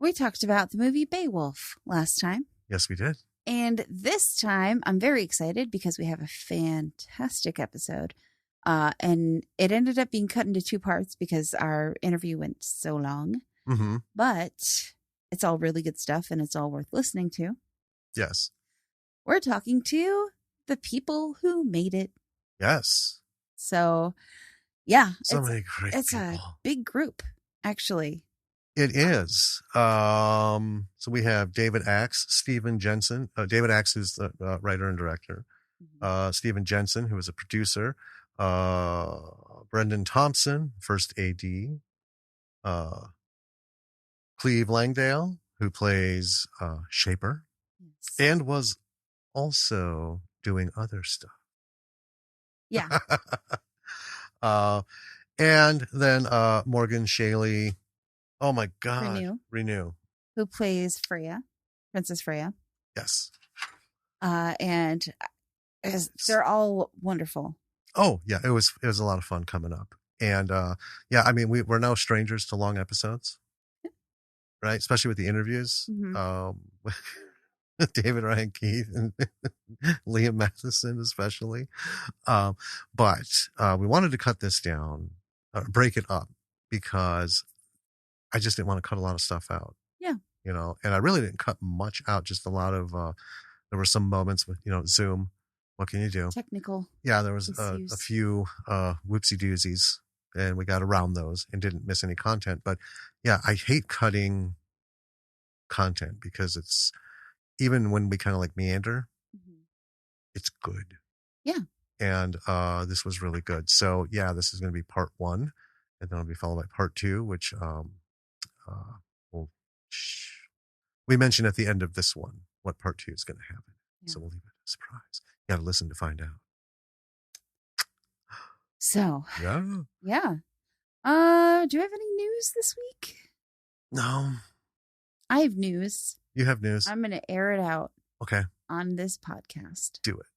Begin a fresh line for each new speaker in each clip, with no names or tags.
We talked about the movie Bae Wolf last time.
Yes, we did.
And this time, I'm very excited because we have a fantastic episode. And it ended up being cut into 2 parts because our interview went so long.
Mm-hmm.
But it's all really good stuff and it's all worth listening to.
Yes.
We're talking to the people who made it.
Yes.
So, yeah.
So many great
It's
people.
a big group, actually.
It is. So we have David Axe, Stephan Jensen. David Axe is the writer and director.
Mm-hmm.
Stephan Jensen, who is a producer. Brendan Thompson, first AD. Cleve Langdale, who plays Shaper.
Yes.
And was also doing other stuff.
Yeah.
And then Morgan Shaley. Oh my God. Renew.
Who plays Freya, Princess Freya.
Yes.
And they're all wonderful.
Oh yeah, it was a lot of fun coming up. And yeah, I mean we're no strangers to long episodes. Right? Especially with the interviews.
Mm-hmm.
David Ryan Keith and Liam Matheson especially. But we wanted to cut this down, break it up, because I just didn't want to cut a lot of stuff out.
Yeah.
You know, and I really didn't cut much out, just a lot of, there were some moments with, Zoom. What can you do?
Technical.
Yeah, there was a few whoopsie doozies, and we got around those and didn't miss any content. But yeah, I hate cutting content because it's, even when we kind of like meander, mm-hmm. It's good.
Yeah.
And this was really good. So yeah, this is going to be part 1, and then it'll be followed by part 2, which we mentioned at the end of this one what part 2 is going to happen. Yeah. So we'll leave it a surprise. You got to listen to find out.
So
yeah.
Do you have any news this week?
No.
I have news.
You have news.
I'm going to air it out.
Okay.
On this podcast.
Do it.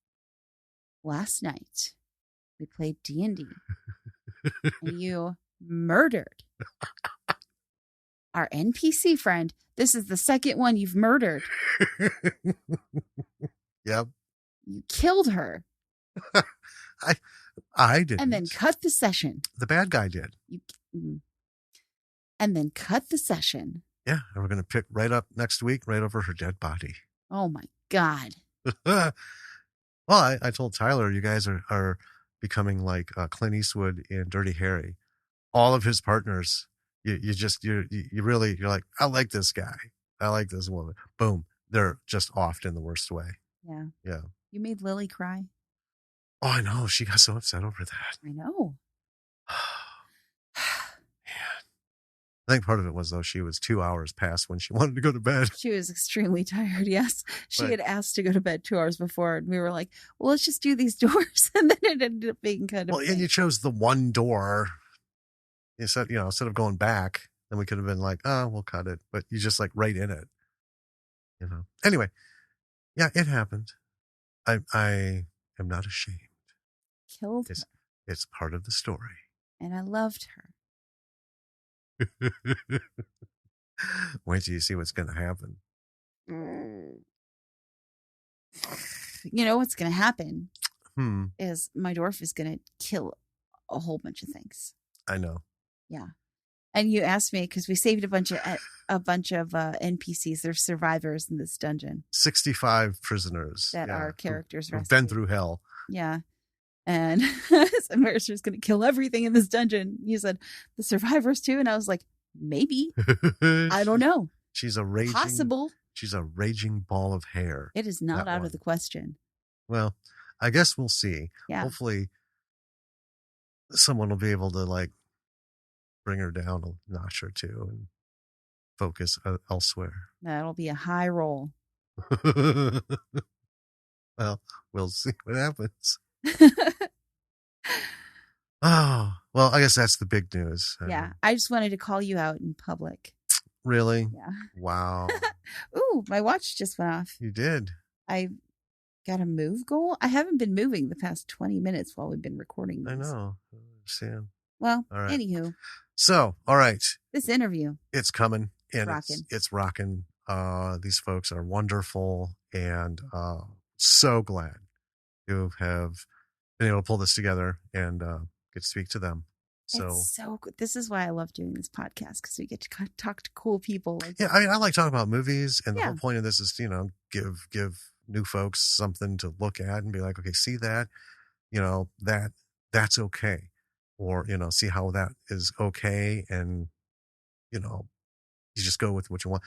Last night, we played D&D. And you murdered our NPC friend. This is the second one you've murdered.
Yep.
You killed her.
I did.
And then cut the session.
The bad guy did.
And then cut the session.
Yeah, and we're going to pick right up next week, right over her dead body.
Oh, my God.
Well, I told Tyler, you guys are becoming like Clint Eastwood in Dirty Harry. All of his partners, you're like, I like this guy. I like this woman. Boom. They're just offed in the worst way.
Yeah.
Yeah.
You made Lily cry.
Oh, I know. She got so upset over that.
I know.
I think part of it was, though, she was 2 hours past when she wanted to go to bed.
She was extremely tired, yes. She had asked to go to bed 2 hours before, and we were like, well, let's just do these doors. And then it ended up being kind of...
Well, and you chose the one door. You said, instead of going back, then we could have been like, oh, we'll cut it. But you just like right in it. Anyway, yeah, it happened. I am not ashamed.
Killed her.
It's part of the story.
And I loved her.
Wait till you see what's going to happen.
You know what's going to happen
is
my dwarf is going to kill a whole bunch of things.
I know.
Yeah. And you asked me because we saved a bunch of NPCs. They're survivors in this dungeon.
65 prisoners
that are characters
who've been through hell.
Yeah. And Mercer's going to kill everything in this dungeon. You said the survivors too, and I was like, maybe. I don't know.
She's a raging
possible.
She's a raging ball of hair.
It is not out of the question.
Well, I guess we'll see.
Yeah.
Hopefully, someone will be able to like bring her down a notch or two and focus elsewhere.
That'll be a high roll.
Well, we'll see what happens. Oh, well, I guess that's the big news.
Yeah. I just wanted to call you out in public.
Really?
Yeah.
Wow.
Ooh, my watch just went off.
You did.
I got a move goal. I haven't been moving the past 20 minutes while we've been recording these.
I know. I understand.
Well,
all right.
Anywho.
So, all right.
This interview.
It's coming. and
Rockin'.
it's rocking. These folks are wonderful, and so glad to have been able to pull this together and get to speak to them. So
It's so good. This is why I love doing this podcast, because we get to talk to cool people. Like,
yeah, I mean, I like talking about movies, and the
Yeah.
whole point of this is, give new folks something to look at and be like, okay, see that, that's okay, or see how that is okay, and you just go with what you want.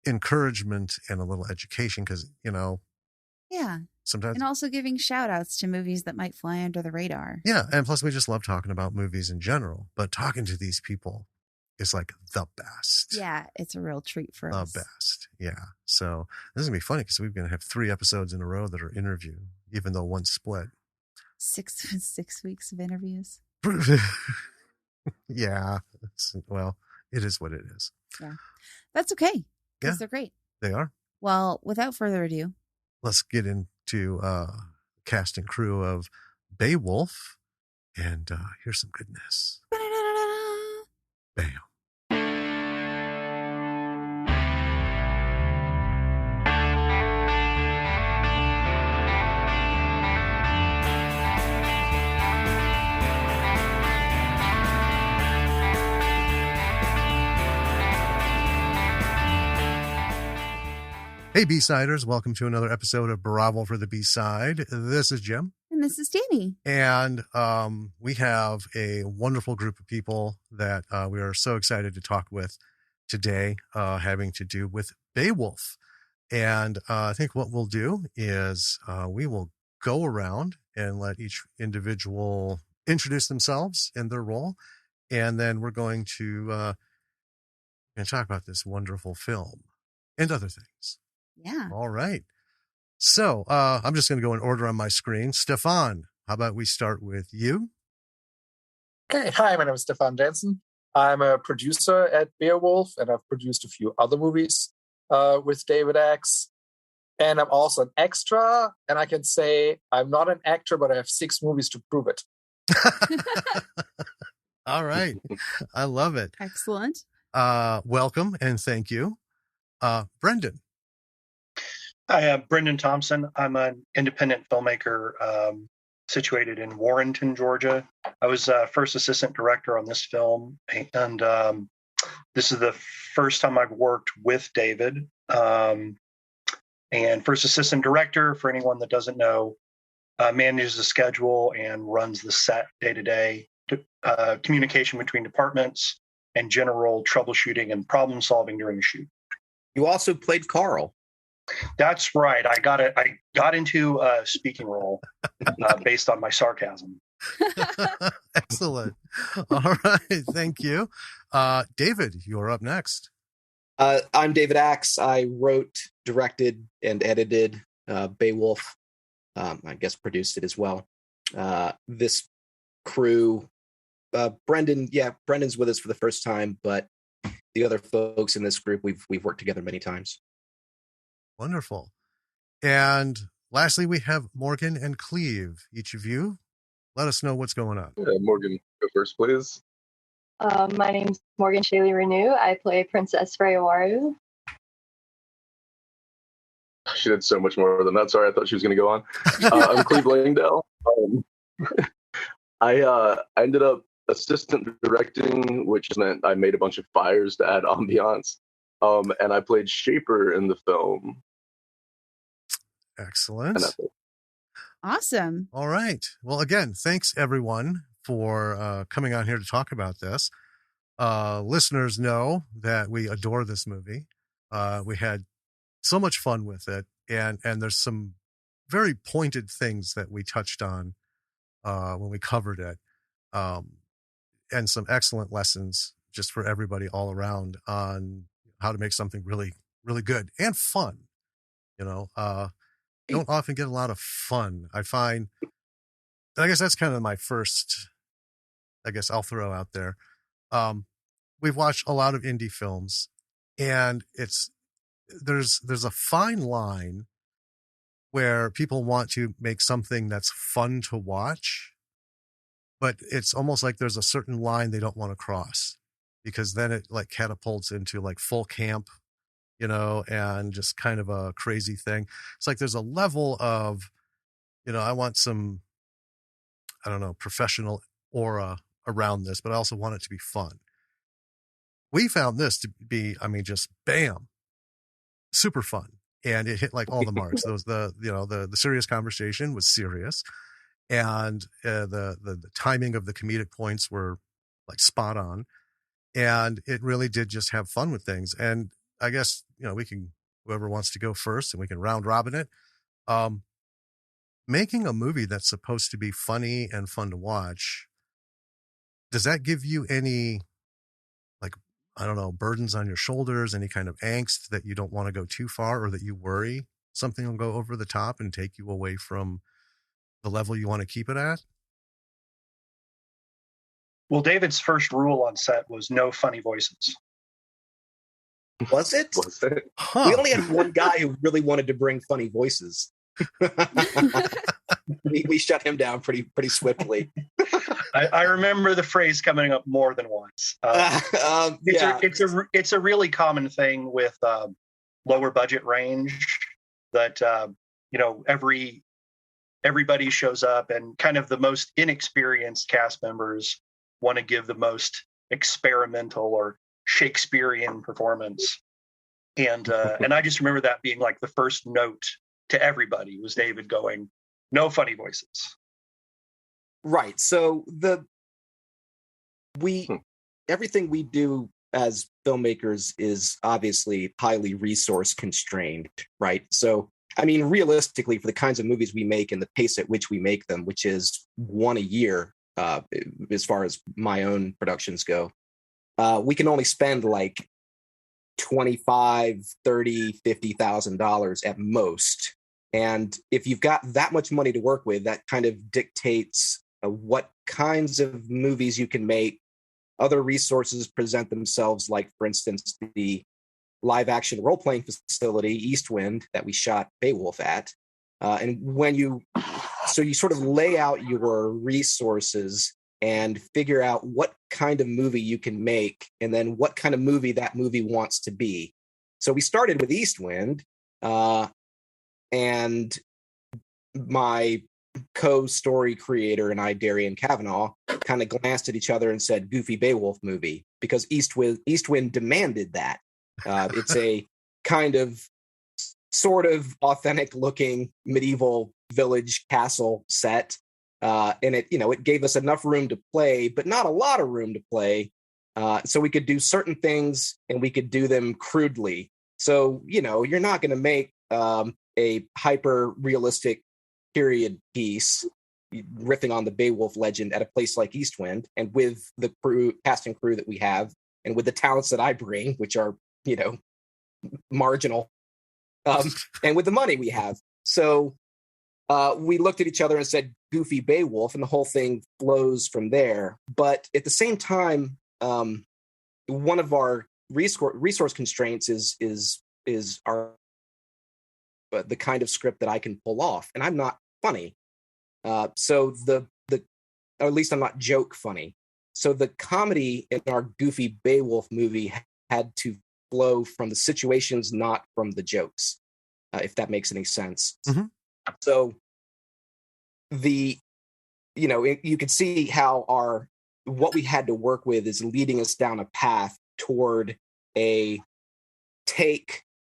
Encouragement and a little education, because
yeah.
sometimes,
And also giving shout outs to movies that might fly under the radar.
yeah, and plus we just love talking about movies in general, but talking to these people is like the best.
Yeah, it's a real treat for us.
The best. Yeah. So this is gonna be funny because we're gonna have 3 episodes in a row that are interview, even though one's split.
6 weeks of interviews.
Yeah. Well, it is what it is.
Yeah. That's okay. Because
Yeah.
they're great.
They are.
Well, without further ado,
Let's get into cast and crew of Bae Wolf, and here's some goodness. Bam. Hey, B-Siders. Welcome to another episode of Bravo for the B-Side. This is Jim.
and this is Danny.
And we have a wonderful group of people that we are so excited to talk with today, having to do with Bae Wolf. And I think what we'll do is we will go around and let each individual introduce themselves and their role. And then we're going to talk about this wonderful film and other things.
Yeah.
All right. So I'm just going to go in order on my screen. Stephan, how about we start with you?
Okay, hi, my name is Stephan Jensen. I'm a producer at Bae Wolf, and I've produced a few other movies with David X. And I'm also an extra, and I can say I'm not an actor, but I have 6 movies to prove it.
All right. I love it.
Excellent.
Welcome and thank you. Brendan.
Hi, I'm Brendan Thompson. I'm an independent filmmaker situated in Warrenton, Georgia. I was first assistant director on this film, and this is the first time I've worked with David. And first assistant director, for anyone that doesn't know, manages the schedule and runs the set day-to-day, communication between departments, and general troubleshooting and problem solving during the shoot.
You also played Carl.
That's right. I got into a speaking role based on my sarcasm.
Excellent. All right. Thank you. David, you're up next.
I'm David Axe. I wrote, directed, and edited Bae Wolf. I guess produced it as well. This crew, Brendan's with us for the first time, but the other folks in this group, we've worked together many times.
Wonderful. And lastly, we have Morgan and Cleve. Each of you, let us know what's going on.
Morgan, go first, please.
My name's Morgan Shaley Renew. I play Princess Freyawaru.
She did so much more than that. Sorry, I thought she was going to go on. I'm Cleve Langdale. I ended up assistant directing, which meant I made a bunch of fires to add ambiance. And I played Shaper in the film.
Excellent.
Awesome.
All right. Well, again, thanks everyone for coming on here to talk about this. Listeners know that we adore this movie. We had so much fun with it, and there's some very pointed things that we touched on when we covered it, and some excellent lessons just for everybody all around on how to make something really, really good and fun. Don't often get a lot of fun. I find, I guess that's kind of my first, I guess I'll throw out there. We've watched a lot of indie films, and there's a fine line where people want to make something that's fun to watch, but it's almost like there's a certain line they don't want to cross. because then it like catapults into like full camp, you know, and just kind of a crazy thing. It's like there's a level of, you know, I want some, I don't know, professional aura around this, but I also want it to be fun. We found this to be, I mean, just bam, super fun. And it hit like all the marks. The serious conversation was serious. And the timing of the comedic points were like spot on. And it really did just have fun with things. And I guess, you know, we can, whoever wants to go first, and we can round robin it. Making a movie that's supposed to be funny and fun to watch, does that give you any, like, I don't know, burdens on your shoulders, any kind of angst that you don't want to go too far, or that you worry something will go over the top and take you away from the level you want to keep it at?
Well, David's first rule on set was no funny voices.
Was it?
Was it?
Huh.
We only had one guy who really wanted to bring funny voices. we shut him down pretty swiftly.
I remember the phrase coming up more than once. It's a really common thing with lower budget range that you know, everybody shows up, and kind of the most inexperienced cast members want to give the most experimental or Shakespearean performance. And I just remember that being like the first note to everybody was David going, no funny voices.
Right. So everything we do as filmmakers is obviously highly resource constrained, right? So, I mean, realistically, for the kinds of movies we make and the pace at which we make them, which is one a year, as far as my own productions go, we can only spend like $25,000, $30,000, $50,000 at most. And if you've got that much money to work with, that kind of dictates what kinds of movies you can make. Other resources present themselves, like, for instance, the live action role-playing facility, Eastwind, that we shot Bae Wolf at. And so you sort of lay out your resources and figure out what kind of movie you can make, and then what kind of movie that movie wants to be. So we started with Eastwind, and my co-story creator and I, Darian Kavanaugh, kind of glanced at each other and said, "Goofy Bae Wolf movie," because Eastwind demanded that. It's a kind of sort of authentic looking medieval village castle set. And it gave us enough room to play, but not a lot of room to play. So we could do certain things, and we could do them crudely. So, you're not going to make a hyper realistic period piece riffing on the Bae Wolf legend at a place like Eastwind, and with the cast and crew that we have, and with the talents that I bring, which are, marginal, and with the money we have. So we looked at each other and said, "Goofy Bae Wolf," and the whole thing flows from there. But at the same time, one of our resource constraints is our the kind of script that I can pull off, and I'm not funny. So or at least I'm not joke funny. So the comedy in our Goofy Bae Wolf movie had to flow from the situations, not from the jokes, if that makes any sense.
Mm-hmm.
So you could see how what we had to work with is leading us down a path toward a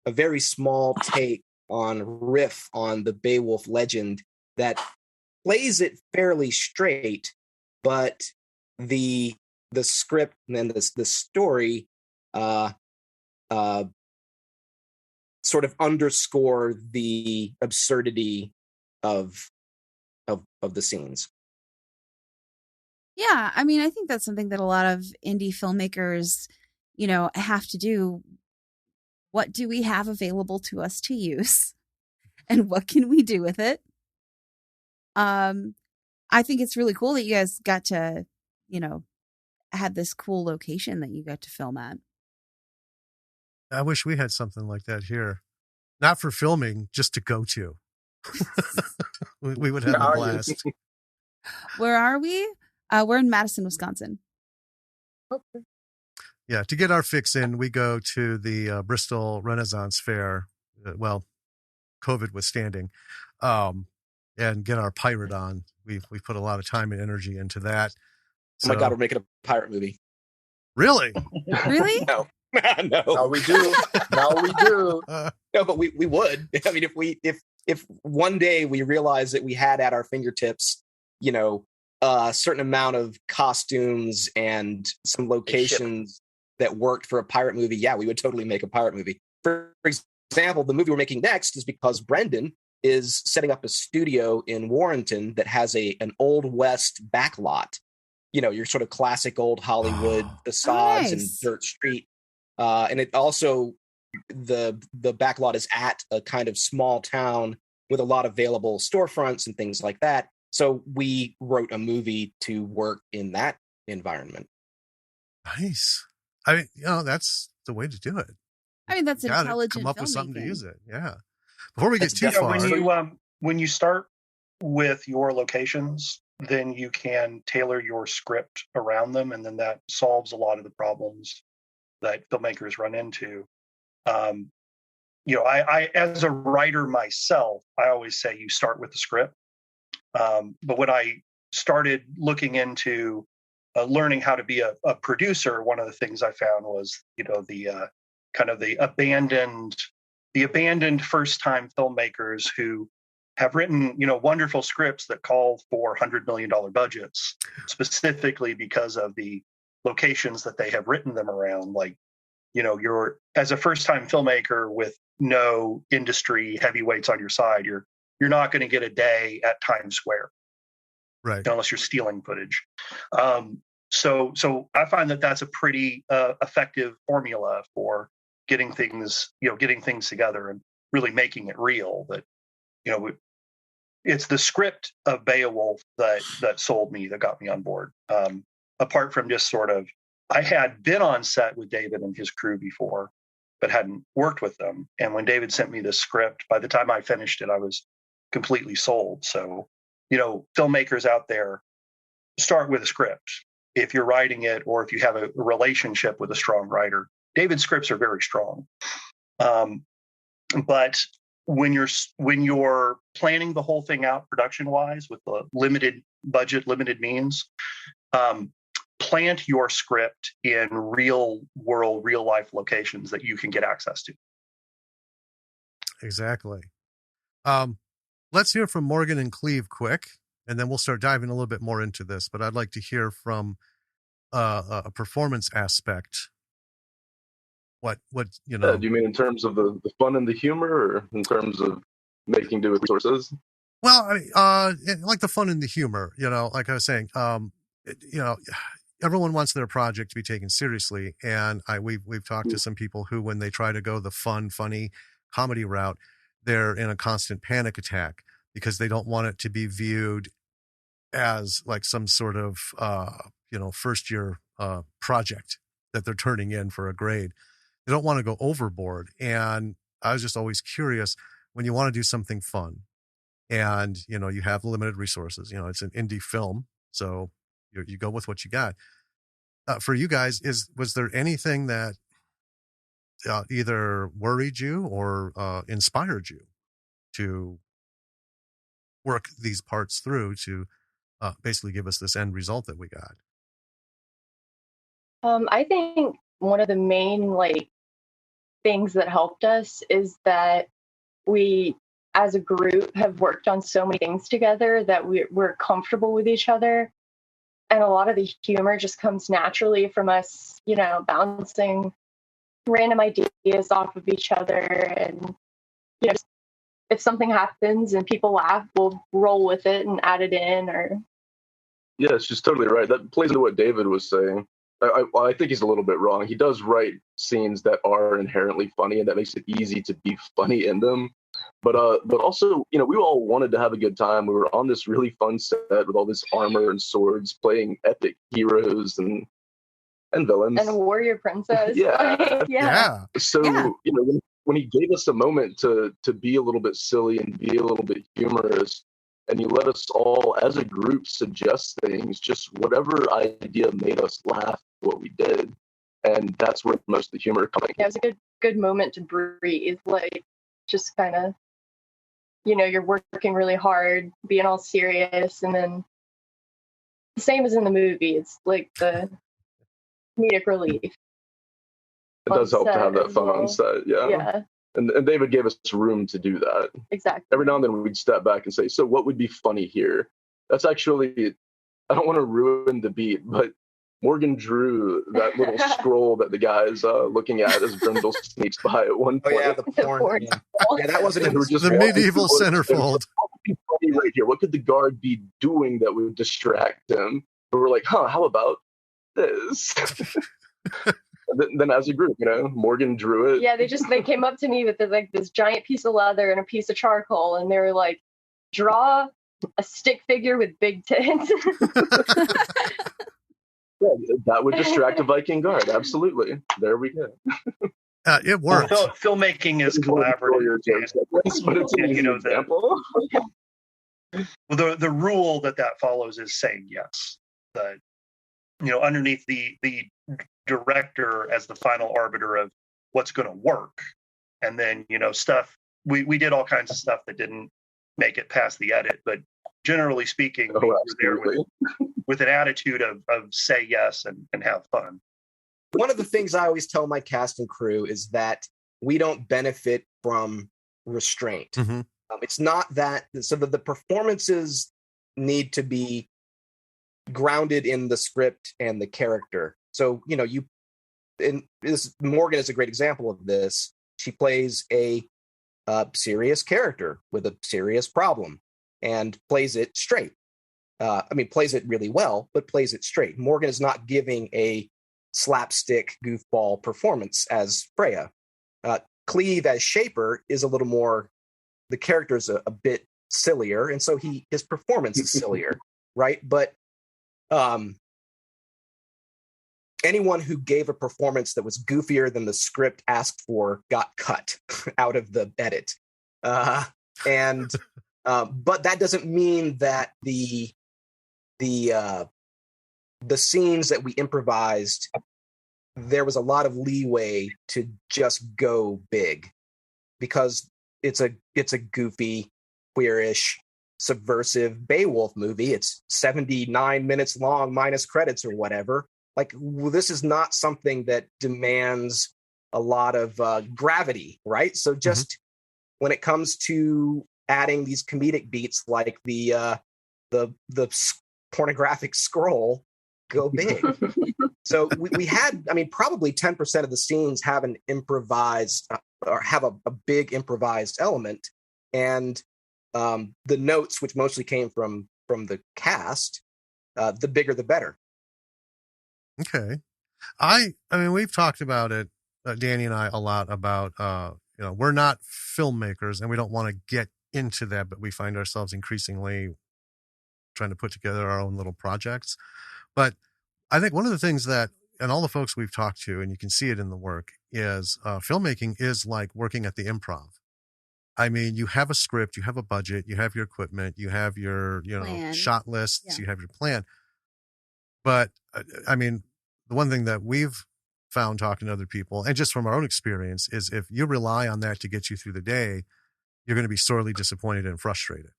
very small take riff on the Bae Wolf legend that plays it fairly straight, but the script and then the story sort of underscore the absurdity of the scenes.
Yeah, I mean, I think that's something that a lot of indie filmmakers, have to do. What do we have available to us to use? And what can we do with it? I think it's really cool that you guys got to, had this cool location that you got to film at.
I wish we had something like that here. Not for filming, just to go to. we would have a blast.
Where are we? We're in Madison, Wisconsin.
Okay.
Yeah, to get our fix in, we go to the Bristol Renaissance Fair. Well, COVID withstanding, and get our pirate on. We put a lot of time and energy into that.
Oh my God, we're making a pirate movie.
Really?
Really?
No. No.
Now we do. Now we do.
No, but we would. I mean, if one day we realized that we had at our fingertips, a certain amount of costumes and some locations that worked for a pirate movie, yeah, we would totally make a pirate movie. For example, the movie we're making next is because Brendan is setting up a studio in Warrenton that has an Old West backlot. Your sort of classic old Hollywood facades and dirt street. And it also, the backlot is at a kind of small town with a lot of available storefronts and things like that. So we wrote a movie to work in that environment.
Nice. I mean, that's the way to do it.
I mean, that's intelligent
come up
filmmaking.
with something to use it. Yeah. Before we get too far.
When you start with your locations, then you can tailor your script around them, and then that solves a lot of the problems that filmmakers run into. I as a writer myself, I always say you start with the script. But when I started looking into learning how to be a producer, one of the things I found was, the kind of the abandoned first-time filmmakers who have written, wonderful scripts that call for $100 million budgets, specifically because of the locations that they have written them around. Like, you're, as a first-time filmmaker with no industry heavyweights on your side, you're not going to get a day at Times Square,
right?
Unless you're stealing footage. So I find that that's a pretty effective formula for getting things together and really making it real. That, it's the script of Bae Wolf that sold me, that got me on board. Apart from just sort of, I had been on set with David and his crew before, but hadn't worked with them. And when David sent me this script, by the time I finished it, I was completely sold. So, filmmakers out there, start with a script. If you're writing it, or if you have a relationship with a strong writer, David's scripts are very strong. But when you're planning the whole thing out production-wise with the limited budget, limited means, plant your script in real world, real life locations that you can get access to.
Exactly. Let's hear from Morgan and Cleve quick, and then we'll start diving a little bit more into this. But I'd like to hear from a performance aspect. What
do you mean in terms of the fun and the humor, or in terms of making do with resources?
Well, I like the fun and the humor. Like I was saying, everyone wants their project to be taken seriously, and we've talked to some people who, when they try to go the fun, funny comedy route, they're in a constant panic attack because they don't want it to be viewed as like some sort of first year project that they're turning in for a grade. They don't want to go overboard. And I was just always curious, when you want to do something fun and, you have limited resources, it's an indie film. So you go with what you got. For you guys, was there anything that either worried you or inspired you to work these parts through to basically give us this end result that we got?
I think one of the main things that helped us is that we, as a group, have worked on so many things together that we're comfortable with each other, and a lot of the humor just comes naturally from us, bouncing random ideas off of each other, and if something happens and people laugh, we'll roll with it and add it in. Or
yeah, she's totally right. That plays into what David was saying. I think he's a little bit wrong. He does write scenes that are inherently funny, and that makes it easy to be funny in them. But also, we all wanted to have a good time. We were on this really fun set with all this armor and swords, playing epic heroes and villains
and warrior princess.
yeah. So when he gave us a moment to be a little bit silly and be a little bit humorous, and you let us all as a group suggest things, just whatever idea made us laugh, what we did. and that's where most of the humor coming.
Yeah, it was a good moment to breathe, like just kind of, you're working really hard, being all serious, and then the same as in the movie, it's like the comedic relief.
It does help to have that fun on set, yeah. And David gave us room to do that.
Exactly.
Every now and then we'd step back and say, so what would be funny here? That's actually, I don't want to ruin the beat, but Morgan drew that little scroll that the guy's looking at as Brindle sneaks by at one point.
Oh yeah, the porn. Yeah, that wasn't in
the medieval centerfold.
What would be funny right here? What could the guard be doing that would distract him? But we're like, how about this? Then as a group, Morgan drew it.
Yeah, they came up to me with this giant piece of leather and a piece of charcoal, and they were like, draw a stick figure with big tits.
Yeah, that would distract a Viking guard. Absolutely. There we go.
It works.
Filmmaking is collaborative.
But it's an example.
Well, the rule that follows is saying yes. Underneath the director as the final arbiter of what's going to work, and then stuff. We did all kinds of stuff that didn't make it past the edit, but generally speaking, we were there with an attitude of say yes and have fun.
One of the things I always tell my cast and crew is that we don't benefit from restraint.
Mm-hmm.
It's not that, so that the performances need to be grounded in the script and the character. So, Morgan is a great example of this. She plays a serious character with a serious problem and plays it straight. Plays it really well, but plays it straight. Morgan is not giving a slapstick goofball performance as Freya. Cleve as Shaper is a little more, the character is a bit sillier, and so his performance is sillier, right? But anyone who gave a performance that was goofier than the script asked for got cut out of the edit. But that doesn't mean that the scenes that we improvised, there was a lot of leeway to just go big, because it's a goofy, queerish, subversive Bae Wolf movie. It's 79 minutes long minus credits or whatever. Like, this is not something that demands a lot of gravity, right? So just when it comes to adding these comedic beats like the pornographic scroll, go big. So we had, probably 10% of the scenes have an improvised or have a big improvised element, and the notes, which mostly came from the cast, the bigger the better.
Okay. We've talked about it, Danny and I, a lot about, we're not filmmakers and we don't want to get into that, but we find ourselves increasingly trying to put together our own little projects. But I think one of the things that, and all the folks we've talked to, and you can see it in the work, is filmmaking is like working at the Improv. You have a script, you have a budget, you have your equipment, you have your,
plan.
Shot lists, you have your plan. But the one thing that we've found talking to other people, and just from our own experience, is if you rely on that to get you through the day, you're going to be sorely disappointed and frustrated.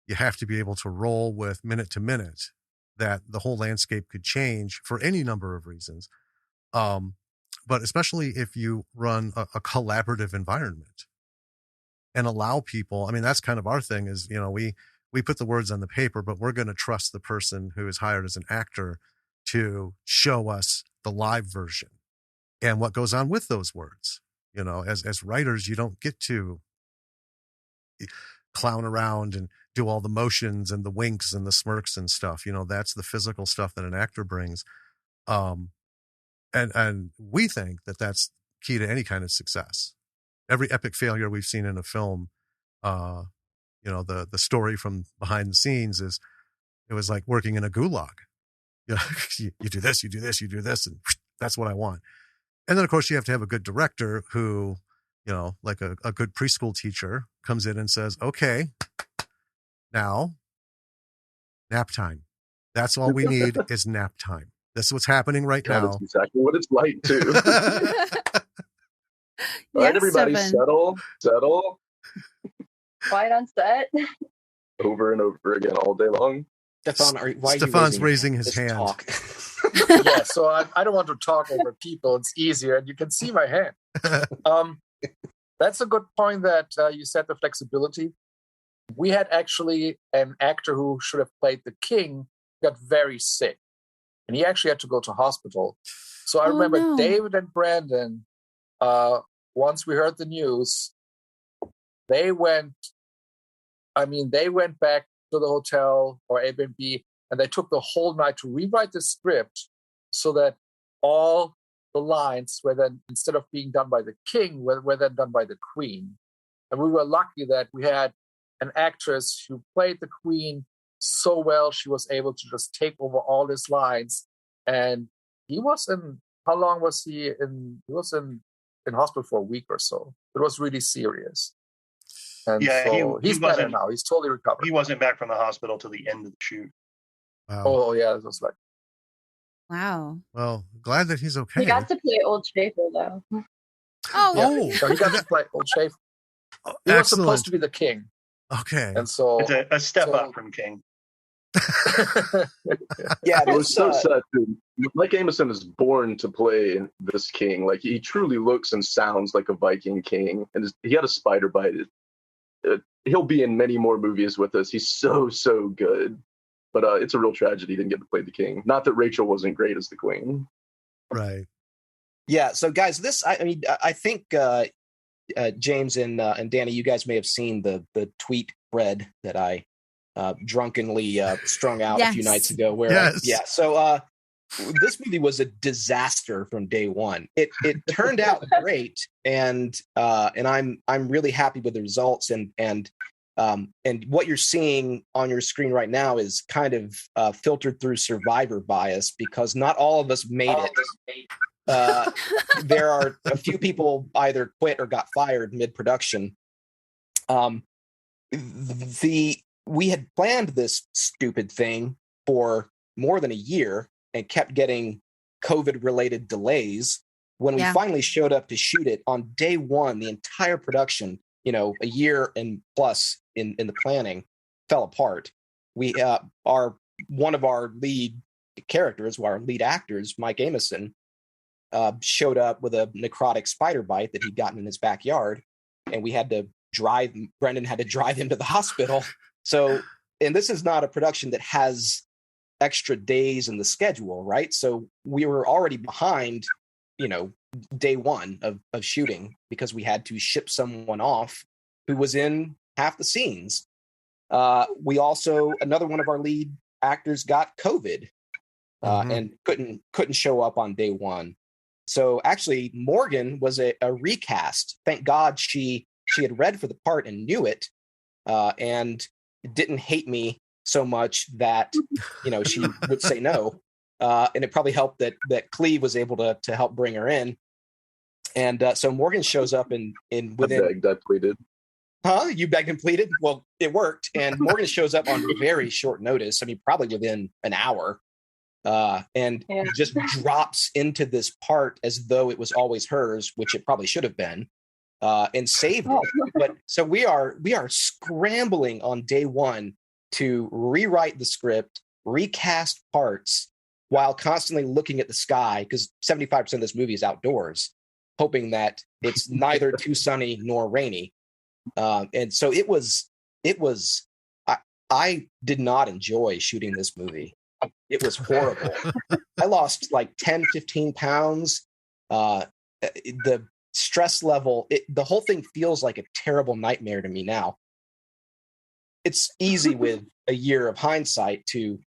You have to be able to roll with minute to minute that the whole landscape could change for any number of reasons. But especially if you run a collaborative environment and allow people, that's kind of our thing is, we put the words on the paper, but we're going to trust the person who is hired as an actor to show us the live version and what goes on with those words. As writers, you don't get to clown around and do all the motions and the winks and the smirks and stuff. That's the physical stuff that an actor brings. And we think that that's key to any kind of success. Every epic failure we've seen in a film, the story from behind the scenes is, it was like working in a gulag. You do this, you do this, you do this, and that's what I want. And then, of course, you have to have a good director who, like a good preschool teacher comes in and says, okay, now nap time. That's all we need is nap time. That's what's happening right
God,
now.
that's exactly what it's like too. All right,
Yes,
everybody,
Stephan.
settle.
Quiet on set.
Over and over again all day long.
Stephan, why are you
Stefan's raising
raising
his
Just
hand.
Talk.
Yeah, so I don't want to talk over people. It's easier, and you can see my hand. That's a good point that you said, the flexibility. We had actually an actor who should have played the king got very sick, and he actually had to go to hospital. So I remember
no.
David and Brandon, once we heard the news, they went back to the hotel or Airbnb, and they took the whole night to rewrite the script so that all the lines were then, instead of being done by the king, were then done by the queen. And we were lucky that we had an actress who played the queen so well, she was able to just take over all his lines. And he was in, how long was he in? He was in hospital for a week or so. It was really serious. And
Yeah,
so
he
he's better
wasn't-
now. He's totally recovered.
He wasn't back from the hospital till the end of the shoot.
Wow.
Oh yeah, it was like,
Wow.
Well, glad that he's okay.
He got to play Old Schaefer though.
Oh,
Oh,
so he got to play Old Schaefer.
oh,
He was
excellent.
supposed to be the king,
Okay.
and so
It's a step
so-
up from King.
Yeah,
It was
this,
so sad too. Mike Ameson is born to play this king. Like, he truly looks and sounds like a Viking king, and he had a spider bite. He'll be in many more movies with us. He's so good. But it's a real tragedy he didn't get to play the king. Not that Rachel wasn't great as the queen.
Right.
Yeah, so guys, I think James and Danny, you guys may have seen the tweet thread that I drunkenly strung out a few
Yes.
nights ago. Where so this movie was a disaster from day one. It turned out great, and I'm really happy with the results, and what you're seeing on your screen right now is kind of filtered through survivor bias, because not all of us made it. There are a few people either quit or got fired mid-production. We had planned this stupid thing for more than a year and kept getting COVID-related delays. When we finally showed up to shoot it on day one, the entire production, a year and plus in the planning, fell apart. We one of our lead characters, our lead actors, Mike Ameson, showed up with a necrotic spider bite that he'd gotten in his backyard, and Brendan had to drive him to the hospital. So, and this is not a production that has extra days in the schedule, right? So we were already behind, day one of shooting, because we had to ship someone off who was in half the scenes. We also, another one of our lead actors got COVID and couldn't show up on day one. So actually, Morgan was a recast. Thank God she had read for the part and knew it, and didn't hate me so much that she would say no. And it probably helped that Cleve was able to help bring her in. And so Morgan shows up in within.
I begged, I pleaded.
Huh? You begged and pleaded? Well, it worked. And Morgan shows up on very short notice. I mean, probably within an hour. And just drops into this part as though it was always hers, which it probably should have been, and saved it. But so we are scrambling on day one to rewrite the script, recast parts, while constantly looking at the sky, because 75% of this movie is outdoors, hoping that it's neither too sunny nor rainy. And so it was. I did not enjoy shooting this movie. It was horrible. I lost like 10, 15 pounds. The stress level, the whole thing feels like a terrible nightmare to me now. It's easy with a year of hindsight to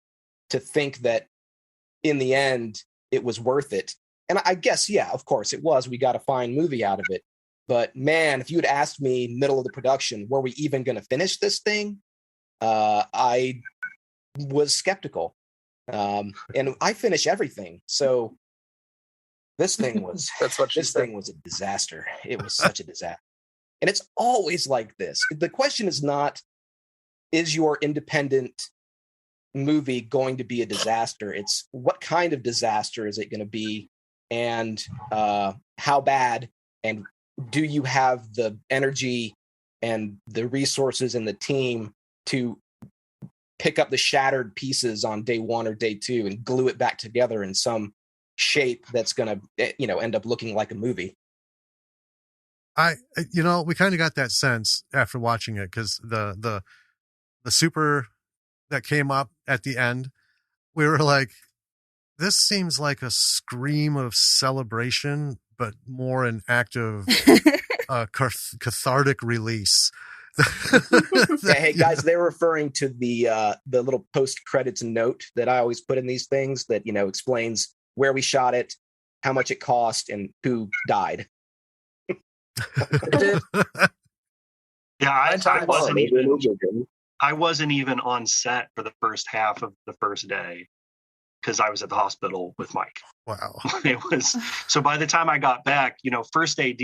think that in the end it was worth it. And I guess, yeah, of course it was. We got a fine movie out of it. But man, if you had asked me middle of the production, were we even going to finish this thing? I was skeptical. And I finish everything. So this thing was thing was a disaster. It was such a disaster. And it's always like this. The question is not, is your independent movie going to be a disaster. It's what kind of disaster is it going to be, and how bad, and do you have the energy and the resources and the team to pick up the shattered pieces on day one or day two and glue it back together in some shape that's going to, end up looking like a movie.
We kind of got that sense after watching it, because the super that came up at the end, we were like, this seems like a scream of celebration, but more an act of cathartic release.
Hey guys, they're referring to the little post credits note that I always put in these things that explains where we shot it, how much it cost, and who died.
Yeah, I wasn't even on set for the first half of the first day because I was at the hospital with Mike.
Wow.
It was so by the time I got back, first AD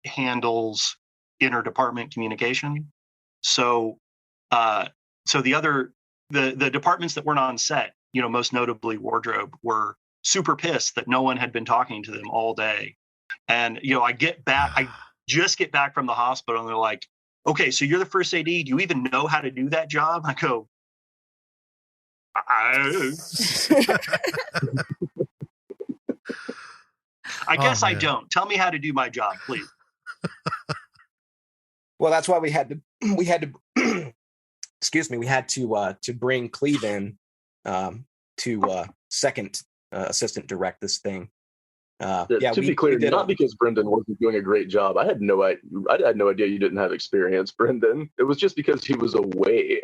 handles interdepartment communication. So the departments that weren't on set, most notably wardrobe, were super pissed that no one had been talking to them all day. And I just get back from the hospital and they're like, okay, so you're the first AD. Do you even know how to do that job? I go, I guess I don't. Tell me how to do my job, please.
Well, that's why we had to excuse me, we had to bring Cleve in to second assistant direct this thing.
To be clear, not because Brendan wasn't doing a great job. I had no idea you didn't have experience, Brendan. It was just because he was away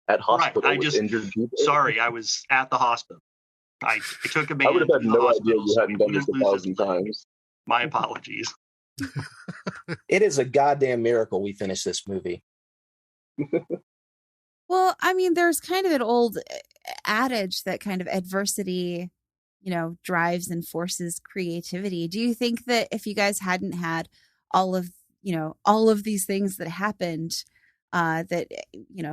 at hospital with injured people.
Sorry, I was at the hospital. I took a man.
I would have had no idea you hadn't done this 1,000 times.
My apologies.
It is a goddamn miracle we finished this movie.
Well, I mean, there's kind of an old adage that kind of adversity, drives and forces creativity. Do you think that if you guys hadn't had all of these things that happened, that,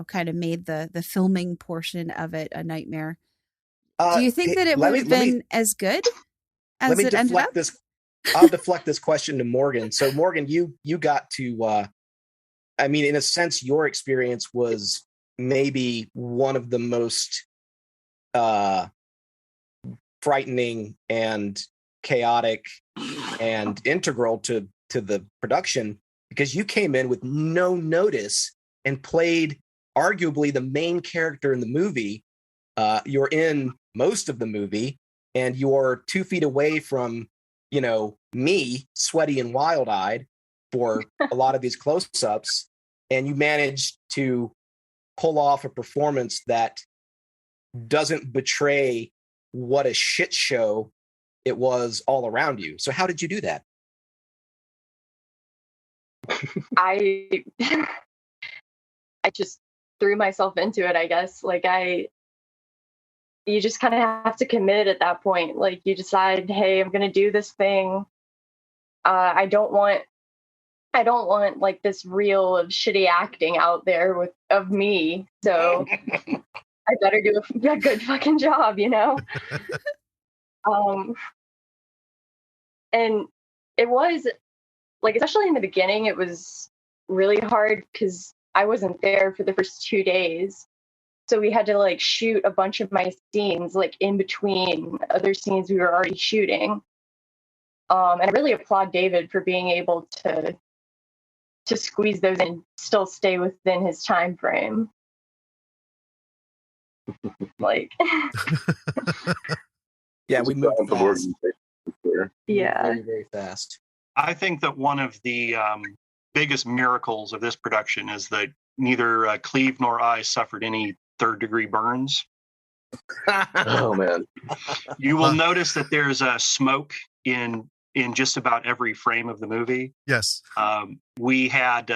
kind of made the filming portion of it a nightmare, do you think that it would have been as good as it ended up?
I'll deflect this question to Morgan. So Morgan, you got to, in a sense, your experience was maybe one of the most frightening and chaotic and integral to the production, because you came in with no notice and played arguably the main character in the movie. You're in most of the movie, and you're 2 feet away from me, sweaty and wild-eyed, for a lot of these close-ups, and you managed to pull off a performance that doesn't betray what a shit show it was all around you. So how did you do that?
I just threw myself into it, I guess. You just kind of have to commit at that point. Like, you decide, hey, I'm going to do this thing. I don't want like this reel of shitty acting out there of me. So I better do a good fucking job, And it was like, especially in the beginning, it was really hard because I wasn't there for the first 2 days. So we had to shoot a bunch of my scenes in between other scenes we were already shooting. And I really applaud David for being able to squeeze those in and still stay within his time frame.
Yeah, we moved fast.
Yeah,
very, very fast.
I think that one of the biggest miracles of this production is that neither Cleve nor I suffered any third-degree burns.
Oh man!
You will notice that there's smoke in just about every frame of the movie.
Yes.
We had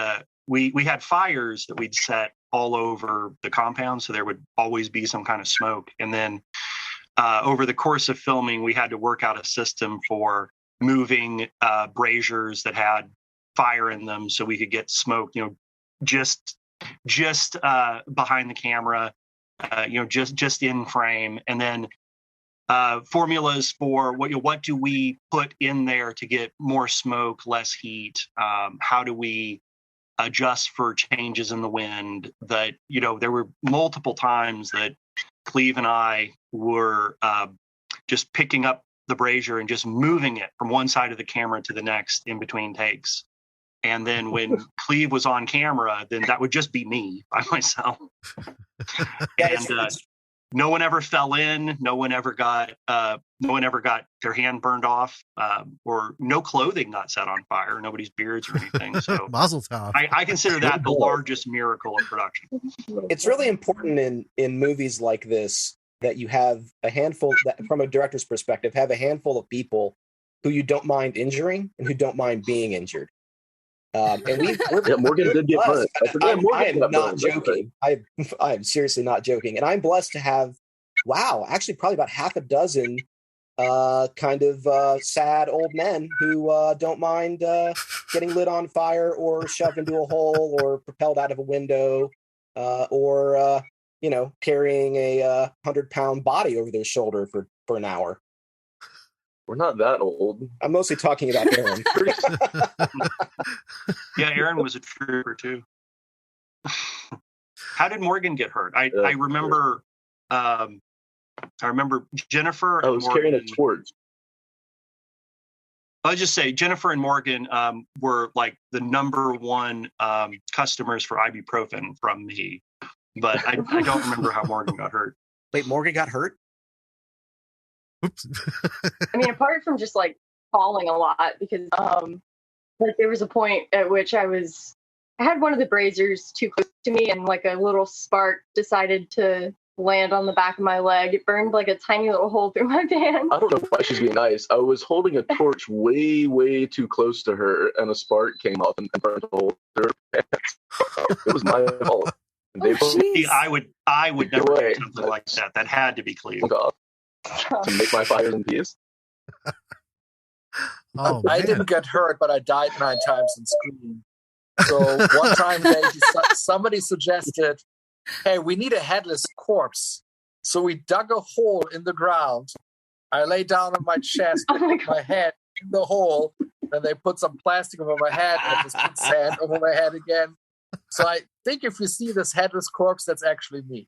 fires that we'd set all over the compound, so there would always be some kind of smoke. And then over the course of filming, we had to work out a system for moving braziers that had fire in them, so we could get smoke, just behind the camera. just in frame, and then formulas for what do we put in there to get more smoke, less heat? How do we adjust for changes in the wind? That there were multiple times that Cleve and I were just picking up the brazier and just moving it from one side of the camera to the next in between takes. And then when Cleve was on camera, then that would just be me by myself. No one ever fell in. No one ever got their hand burned off, or no clothing got set on fire. Nobody's beards or anything. So
Mazel tov.
I consider that the largest miracle of production.
It's really important in movies like this that you have a handful, that, from a director's perspective, have a handful of people who you don't mind injuring and who don't mind being injured. And
Morgan did get burnt.
I am not joking. I am seriously not joking. And I'm blessed to have, actually probably about half a dozen sad old men who don't mind getting lit on fire or shoved into a hole or propelled out of a window or carrying a 100-pound body over their shoulder for an hour.
We're not that old.
I'm mostly talking about Aaron.
Yeah, Aaron was a trooper too. How did Morgan get hurt? I remember. I remember Jennifer.
I was carrying a torch.
I'll just say Jennifer and Morgan were like the number one customers for ibuprofen from me, but I don't remember how Morgan got hurt.
Wait, Morgan got hurt?
Oops.
I mean, apart from just like falling a lot, because there was a point at which I had one of the braziers too close to me, and like a little spark decided to land on the back of my leg. It burned like a tiny little hole through my pants.
I don't know why she's being nice. I was holding a torch way, way too close to her, and a spark came off and burned a hole through her pants. It was my fault.
I would never do something like that. That had to be Cleve.
To make my fires in peace.
I didn't get hurt, but I died 9 times in Scream. So one time somebody suggested, hey, we need a headless corpse. So we dug a hole in the ground. I lay down on my chest, put my head in the hole, and they put some plastic over my head, and I just put sand over my head again. So I think if you see this headless corpse, that's actually me.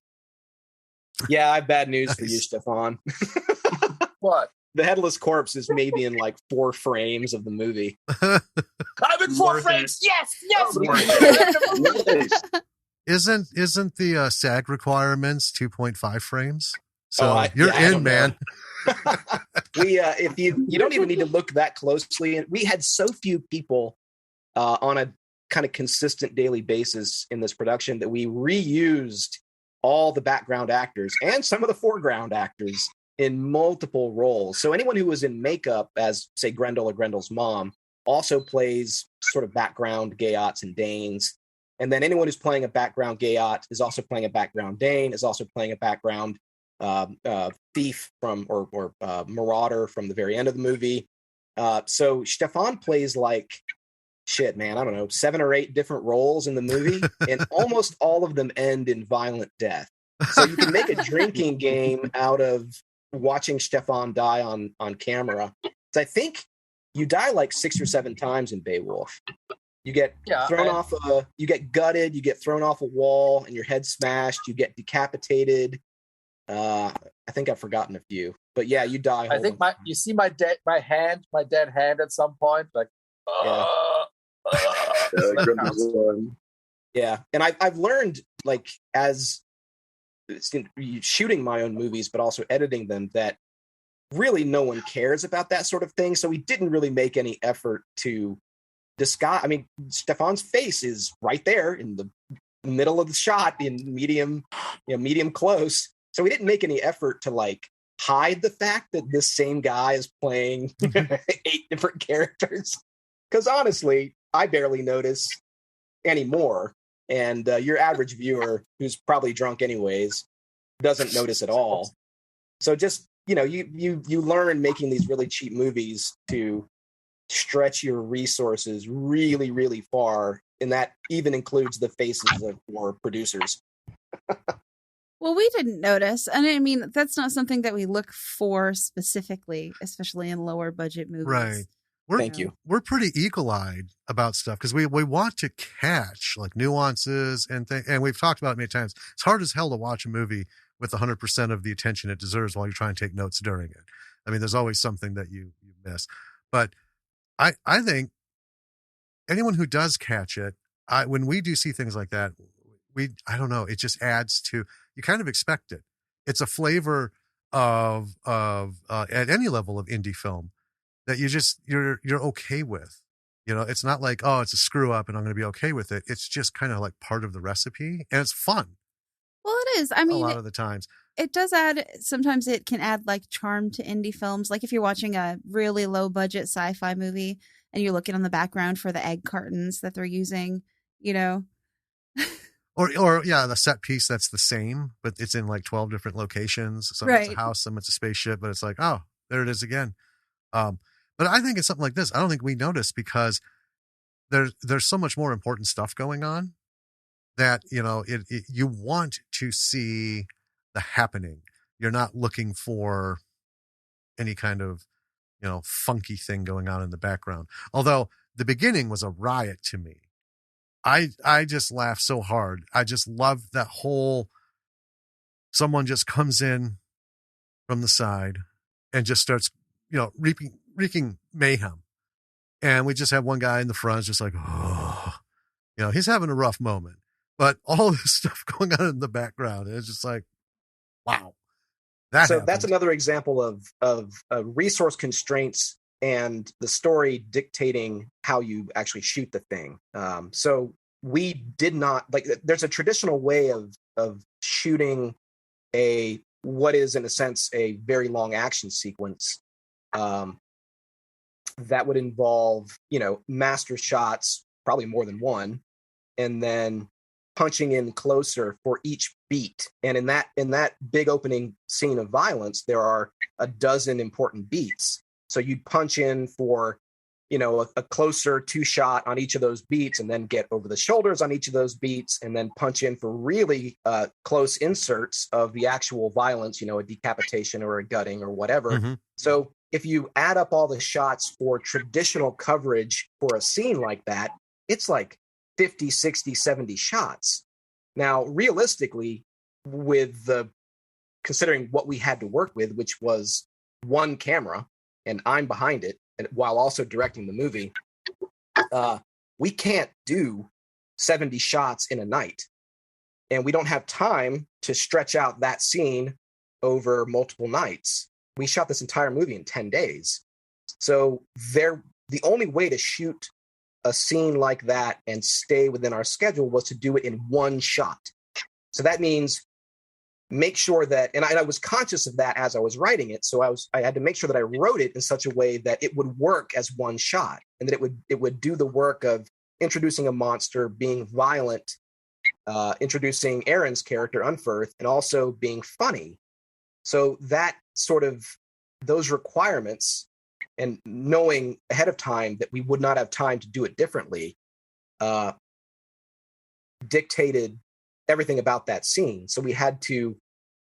Yeah, I have bad news for you, Stephan.
What?
The headless corpse is maybe in like 4 frames of the movie.
I'm in 4 frames. Yes.
Isn't the SAG requirements 2.5 frames? So you're in, man.
If you don't even need to look that closely, and we had so few people on a kind of consistent daily basis in this production that we reused all the background actors and some of the foreground actors in multiple roles. So anyone who was in makeup as, say, Grendel or Grendel's mom also plays sort of background Gayots and Danes. And then anyone who's playing a background Gayot is also playing a background Dane, is also playing a background thief from or marauder from the very end of the movie. So Stephan plays like, shit, man, I don't know, 7 or 8 different roles in the movie, and almost all of them end in violent death. So you can make a drinking game out of watching Stephan die on camera. So I think you die like 6 or 7 times in Bae Wolf. You get thrown off you get gutted, you get thrown off a wall, and your head smashed. You get decapitated. I think I've forgotten a few, but yeah, you die.
I think you see my dead hand at some point, like.
Yeah, and I've learned, like, as shooting my own movies, but also editing them, that really no one cares about that sort of thing. So we didn't really make any effort to disguise. I mean, Stephan's face is right there in the middle of the shot in medium close. So we didn't make any effort to like hide the fact that this same guy is playing 8 different characters. Because honestly, I barely notice anymore. And your average viewer, who's probably drunk anyways, doesn't notice at all. So just, you learn making these really cheap movies to stretch your resources really, really far. And that even includes the faces of your producers.
Well, we didn't notice. And I mean, that's not something that we look for specifically, especially in lower budget movies.
Right.
Thank you.
We're pretty eagle-eyed about stuff because we want to catch like nuances and things. And we've talked about it many times. It's hard as hell to watch a movie with 100% of the attention it deserves while you're trying to take notes during it. I mean, there's always something that you miss. But I think anyone who does catch it, when we do see things like that, I don't know, it just adds to, you kind of expect it. It's a flavor of at any level of indie film that you're okay with. You know, it's not like, oh, it's a screw up and I'm going to be okay with it. It's just kind of like part of the recipe and it's fun.
Well, it is. I mean,
a lot of the times
it does add, sometimes it can add like charm to indie films. Like if you're watching a really low budget sci-fi movie and you're looking on the background for the egg cartons that they're using, you know.
Or yeah, the set piece that's the same, but it's in like 12 different locations. Some it's a house, some it's a spaceship, but it's like, oh, there it is again. But I think it's something like this. I don't think we notice because there's so much more important stuff going on that, you know, you want to see the happening. You're not looking for any kind of, you know, funky thing going on in the background. Although the beginning was a riot to me. I just laughed so hard. I just love that whole, someone just comes in from the side and just starts, you know, wreaking mayhem. And we just have one guy in the front just like, oh, you know, he's having a rough moment, but all this stuff going on in the background. And it's just like, wow.
That's another example of resource constraints and the story dictating how you actually shoot the thing. So we did not, like, there's a traditional way of shooting what is in a sense a very long action sequence that would involve, you know, master shots, probably more than one, and then punching in closer for each beat. And in that big opening scene of violence, there are a dozen important beats. So you'd punch in for, you know, a closer 2-shot on each of those beats, and then get over the shoulders on each of those beats, and then punch in for really close inserts of the actual violence, you know, a decapitation or a gutting or whatever. Mm-hmm. So if you add up all the shots for traditional coverage for a scene like that, it's like 50, 60, 70 shots. Now, realistically, considering what we had to work with, which was one camera, and I'm behind it, and while also directing the movie, we can't do 70 shots in a night. And we don't have time to stretch out that scene over multiple nights. We shot this entire movie in 10 days. So the only way to shoot a scene like that and stay within our schedule was to do it in one shot. So that means make sure that, and I was conscious of that as I was writing it. So I had to make sure that I wrote it in such a way that it would work as one shot, and that it would do the work of introducing a monster, being violent, introducing Aaron's character, Unferth, and also being funny. So that sort of, those requirements, and knowing ahead of time that we would not have time to do it differently, dictated everything about that scene. So we had to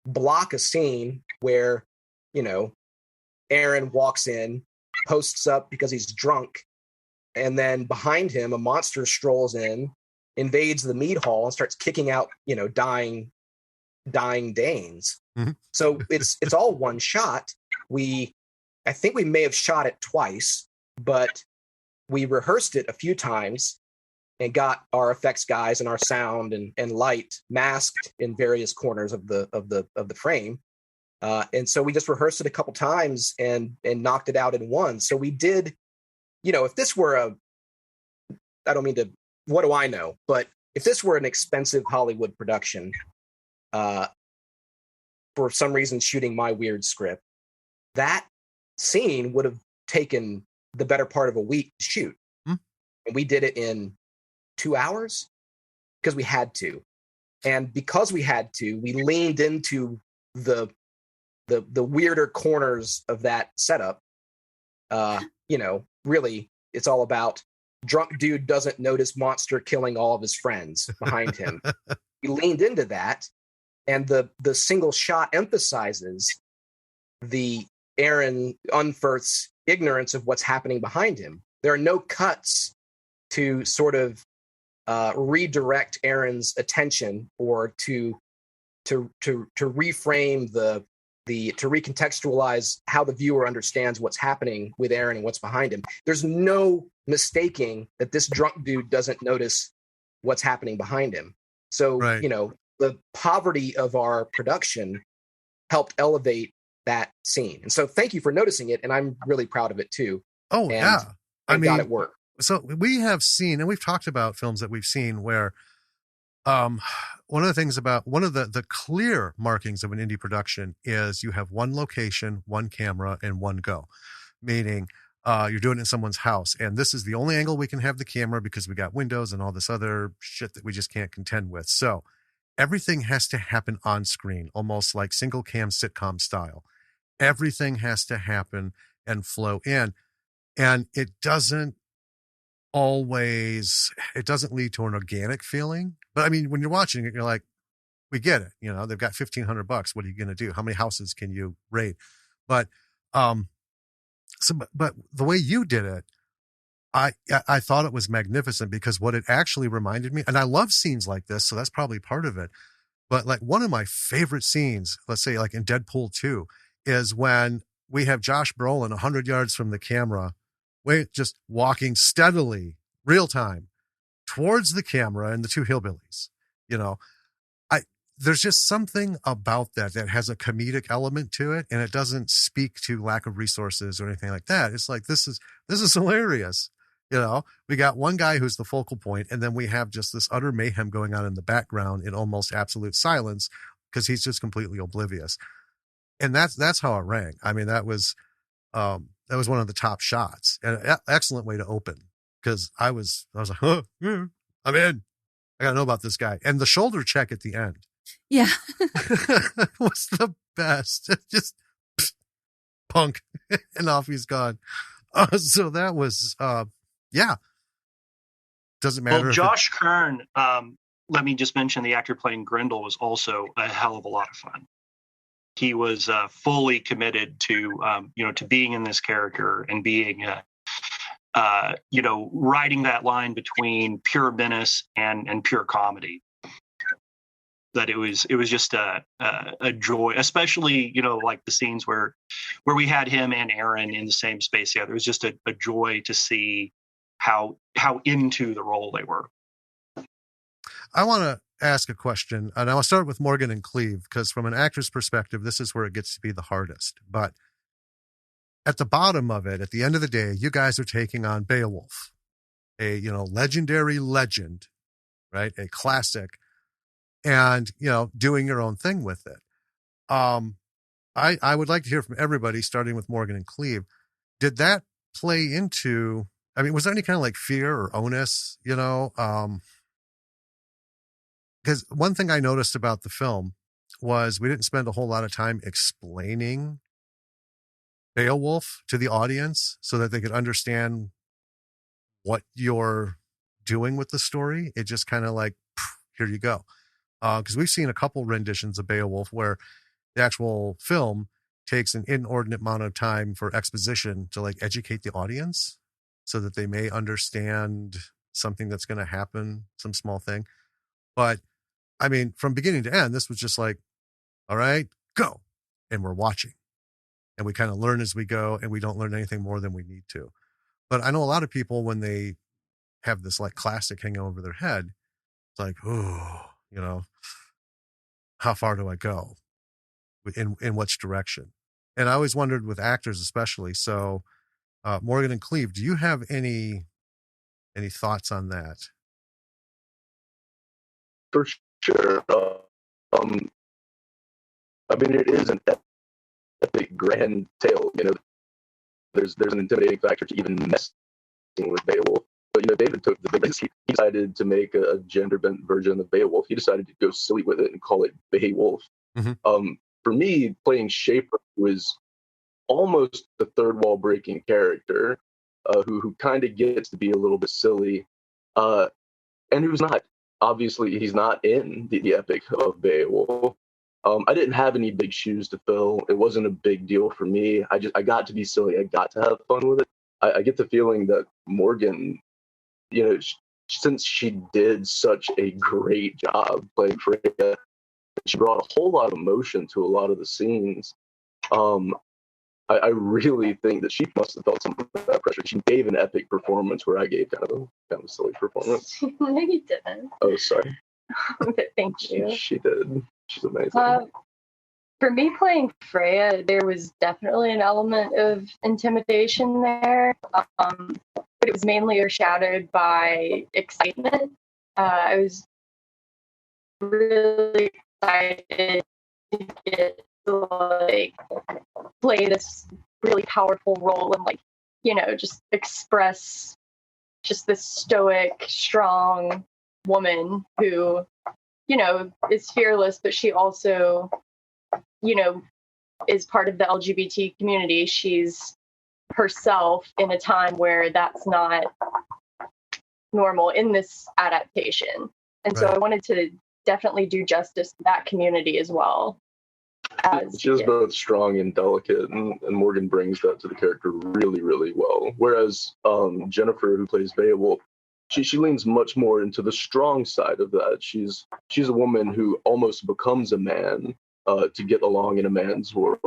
block a scene where, you know, Aaron walks in, posts up because he's drunk, and then behind him, a monster strolls in, invades the mead hall, and starts kicking out, you know, dying Danes. Mm-hmm. So it's all one shot. I think we may have shot it twice, but we rehearsed it a few times and got our effects guys and our sound and light masked in various corners of the frame. And so we just rehearsed it a couple times and knocked it out in one. So we did, you know, if this were I don't mean to, what do I know? But if this were an expensive Hollywood production, for some reason shooting my weird script, that scene would have taken the better part of a week to shoot. And we did it in 2 hours because we had to. And because we had to, we leaned into the weirder corners of that setup. You know, really, it's all about drunk dude doesn't notice monster killing all of his friends behind him. We leaned into that, And the single shot emphasizes the Aaron Unferth's ignorance of what's happening behind him. There are no cuts to sort of redirect Aaron's attention or to reframe to recontextualize how the viewer understands what's happening with Aaron and what's behind him. There's no mistaking that this drunk dude doesn't notice what's happening behind him. So,
Right.
The poverty of our production helped elevate that scene. And so thank you for noticing it. And I'm really proud of it too.
Oh,
And
yeah.
thank God it worked.
So we have seen, and we've talked about films that we've seen where one of the clear markings of an indie production is you have one location, one camera, and one go. Meaning you're doing it in someone's house. And this is the only angle we can have the camera because we got windows and all this other shit that we just can't contend with. So everything has to happen on screen, almost like single cam sitcom style. Everything has to happen and flow in. And it doesn't lead to an organic feeling. But I mean, when you're watching it, you're like, we get it. They've got $1,500. What are you going to do? How many houses can you raid? But, but the way you did it, I thought it was magnificent because what it actually reminded me, and I love scenes like this, so that's probably part of it. But like one of my favorite scenes, let's say like in Deadpool 2, is when we have Josh Brolin 100 yards from the camera, just walking steadily, real time, towards the camera and the two hillbillies. There's just something about that has a comedic element to it, and it doesn't speak to lack of resources or anything like that. It's like, this is hilarious. We got one guy who's the focal point, and then we have just this utter mayhem going on in the background in almost absolute silence because he's just completely oblivious. And that's how it rang. I mean, that was one of the top shots, and an excellent way to open because I was like, oh, yeah, I'm in. I got to know about this guy. And the shoulder check at the end.
Yeah.
was the best. Just punk and off he's gone. So that was, yeah. Doesn't matter.
Well, Josh Kern, let me just mention the actor playing Grendel was also a hell of a lot of fun. He was fully committed to, to being in this character and being, riding that line between pure menace and pure comedy. That it was just a joy, especially, like the scenes where we had him and Aaron in the same space together. It was just a joy to see how into the role they were.
I want to ask a question, and I'll start with Morgan and Cleve, because from an actor's perspective, this is where it gets to be the hardest. But at the bottom of it, at the end of the day, you guys are taking on Bae Wolf, a legendary legend, right? A classic, and doing your own thing with it. I would like to hear from everybody, starting with Morgan and Cleve. Did that play into? I mean, was there any kind of like fear or onus? Because one thing I noticed about the film was we didn't spend a whole lot of time explaining Bae Wolf to the audience so that they could understand what you're doing with the story. It just kind of like, here you go. Because we've seen a couple renditions of Bae Wolf where the actual film takes an inordinate amount of time for exposition to like educate the audience so that they may understand something that's going to happen, some small thing. But I mean, from beginning to end, this was just like, all right, go. And we're watching. And we kind of learn as we go, and we don't learn anything more than we need to. But I know a lot of people, when they have this like classic hanging over their head, it's like, oh, how far do I go? In which direction? And I always wondered with actors, especially. So, Morgan and Cleve, do you have any thoughts on that?
For sure. I mean, it is an epic, grand tale. There's an intimidating factor to even messing with Bae Wolf. But David took the big risk. He decided to make a gender-bent version of Bae Wolf. He decided to go silly with it and call it Bae Wolf. Mm-hmm. For me, playing Schaefer was almost the third wall breaking character, who kind of gets to be a little bit silly, and who's not. Obviously, he's not in the epic of Bae Wolf. I didn't have any big shoes to fill. It wasn't a big deal for me. I got to be silly. I got to have fun with it. I get the feeling that Morgan, since she did such a great job playing Freya, she brought a whole lot of emotion to a lot of the scenes. I really think that she must have felt some of that pressure. She gave an epic performance where I gave kind of a silly performance.
No, you didn't.
Oh, sorry.
Thank you.
She did. She's amazing.
For me, playing Freya, there was definitely an element of intimidation there, but it was mainly overshadowed by excitement. I was really excited to get to play this really powerful role and just express just this stoic, strong woman who is fearless, but she also is part of the LGBT community. She's herself in a time where that's not normal in this adaptation. And so I wanted to definitely do justice to that community as well.
She's both strong and delicate, and Morgan brings that to the character really, really well. Whereas Jennifer, who plays Bae Wolf, she leans much more into the strong side of that. She's a woman who almost becomes a man to get along in a man's world,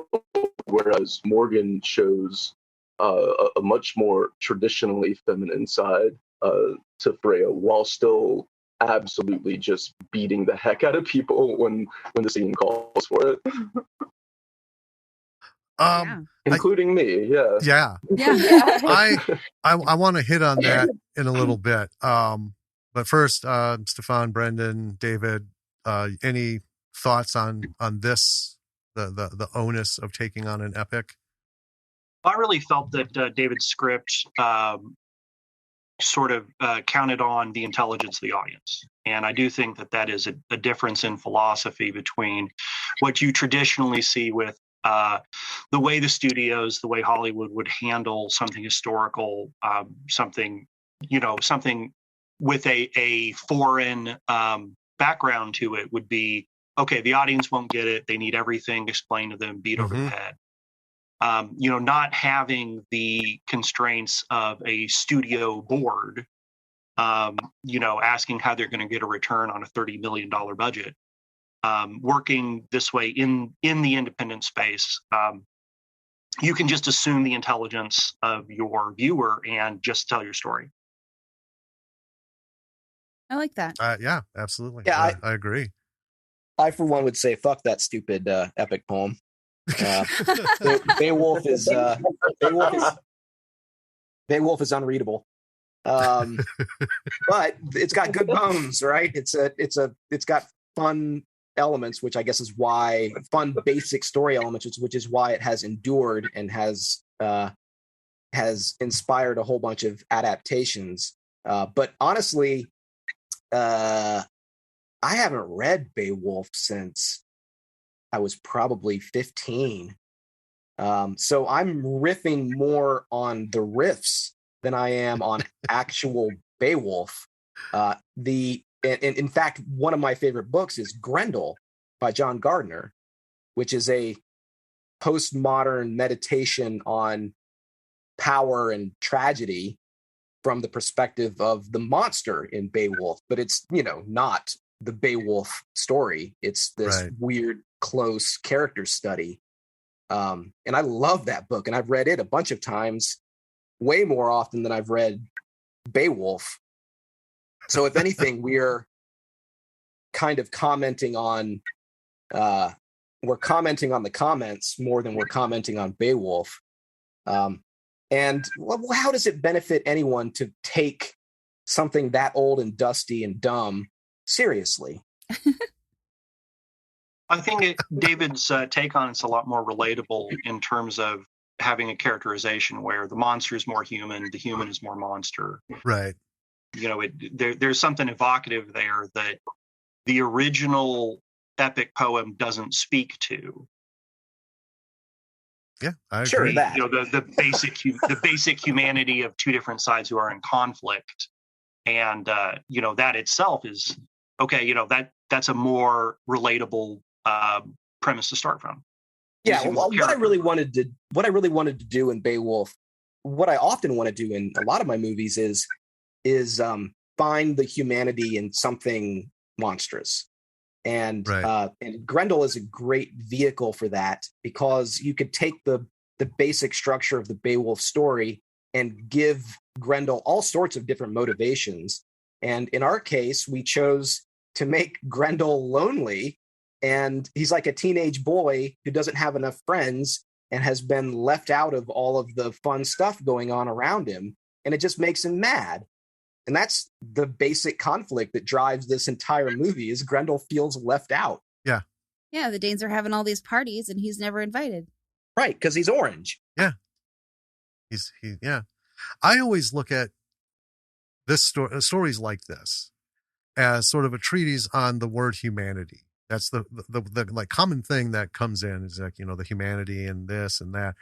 whereas Morgan shows a much more traditionally feminine side to Freya, while still absolutely just beating the heck out of people when the scene calls for it. Including me, yeah.
I want to hit on that in a little bit. But first, Stephan, Brendan, David, any thoughts on this, the onus of taking on an epic?
I really felt that David's script sort of counted on the intelligence of the audience. And I do think that is a difference in philosophy between what you traditionally see with the way the studios, the way Hollywood would handle something historical, something with a foreign background to it would be, okay, the audience won't get it. They need everything explained to them, beat over the head. Not having the constraints of a studio board, asking how they're going to get a return on a $30 million budget. Working this way in the independent space, you can just assume the intelligence of your viewer and just tell your story.
I like that.
Yeah, absolutely.
Yeah,
I agree.
I, for one, would say, fuck that stupid epic poem. Bae Wolf is unreadable, but it's got good bones, right? It's got fun elements, which I guess is why fun basic story elements, which is why it has endured and has inspired a whole bunch of adaptations. But honestly, I haven't read Bae Wolf since I was probably 15. So I'm riffing more on the riffs than I am on actual Bae Wolf. In fact, one of my favorite books is Grendel by John Gardner, which is a postmodern meditation on power and tragedy from the perspective of the monster in Bae Wolf. But it's, not the Bae Wolf story. It's this weird, close character study. And I love that book, and I've read it a bunch of times, way more often than I've read Bae Wolf. So if anything, we're kind of commenting on the comments more than we're commenting on Bae Wolf. And how does it benefit anyone to take something that old and dusty and dumb seriously?
I think David's take on it's a lot more relatable in terms of having a characterization where the monster is more human, the human is more monster.
Right.
There's something evocative there that the original epic poem doesn't speak to.
Yeah, I agree.
Sure, that.
The basic humanity of two different sides who are in conflict, and that itself is okay. That's a more relatable premise to start from.
Yeah,
Using
well,
the
what I really
character.
wanted to do in Bae Wolf, what I often want to do in a lot of my movies is find the humanity in something monstrous. And
Right.
and Grendel is a great vehicle for that, because you could take the basic structure of the Beowulf story and give Grendel all sorts of different motivations. And in our case, we chose to make Grendel lonely, and he's like a teenage boy who doesn't have enough friends and has been left out of all of the fun stuff going on around him, and it just makes him mad. And that's the basic conflict that drives this entire movie, is Grendel feels left out.
Yeah.
Yeah, the Danes are having all these parties and he's never invited.
Right, because he's orange.
Yeah. Yeah. I always look at this stories like this as sort of a treatise on the word humanity. That's the like common thing that comes in, is like, the humanity and this and that.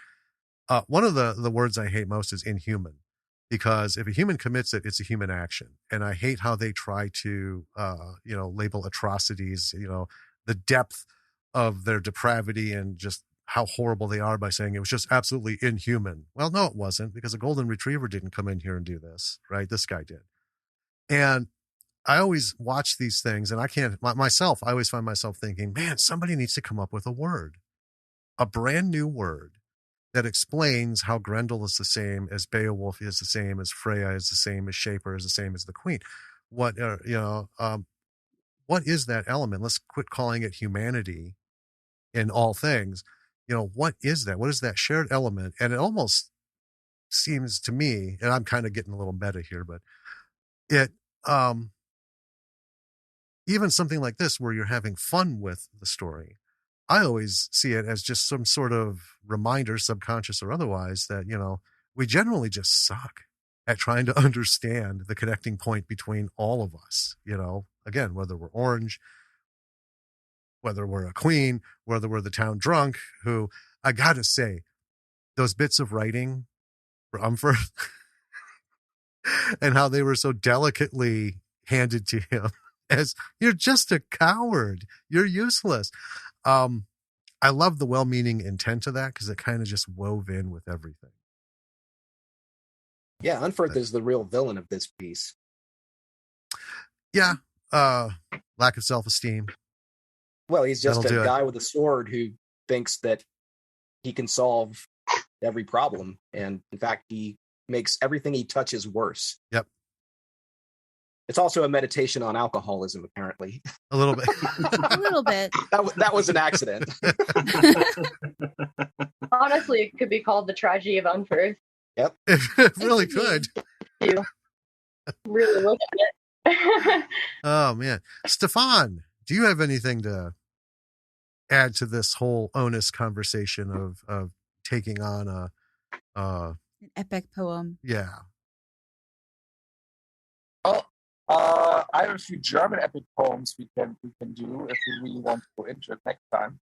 One of the words I hate most is inhuman, because if a human commits it, it's a human action. And I hate how they try to, label atrocities, the depth of their depravity and just how horrible they are, by saying it was just absolutely inhuman. Well, no, it wasn't, because a golden retriever didn't come in here and do this, right? This guy did. And I always watch these things, and I always find myself thinking, man, somebody needs to come up with a brand new word that explains how Grendel is the same as Beowulf, is the same as Freya, is the same as Shaper, is the same as the Queen. What is that element? Let's quit calling it humanity in all things. What is that? What is that shared element? And it almost seems to me, and I'm kind of getting a little meta here, but it, even something like this, where you're having fun with the story, I always see it as just some sort of reminder, subconscious or otherwise, that, we generally just suck at trying to understand the connecting point between all of us, again, whether we're orange, whether we're a queen, whether we're the town drunk, who, I gotta say, those bits of writing for Umford and how they were so delicately handed to him as, you're just a coward, you're useless. I love the well-meaning intent of that, because it kind of just wove in with everything.
Yeah, Unferth is the real villain of this piece.
Yeah. Lack of self-esteem.
Well, he's just
That'll
a
do
guy with a sword who thinks that he can solve every problem. And in fact, he makes everything he touches worse.
Yep.
It's also a meditation on alcoholism, apparently.
A little bit.
A little bit.
That was an accident.
Honestly, it could be called the tragedy of Unferth.
Yep.
It really could.
You really look at it.
Oh, man. Stephan, do you have anything to add to this whole onus conversation of taking on
An epic poem.
Yeah.
Well, I have a few German epic poems we can do if we really want to go into it next time.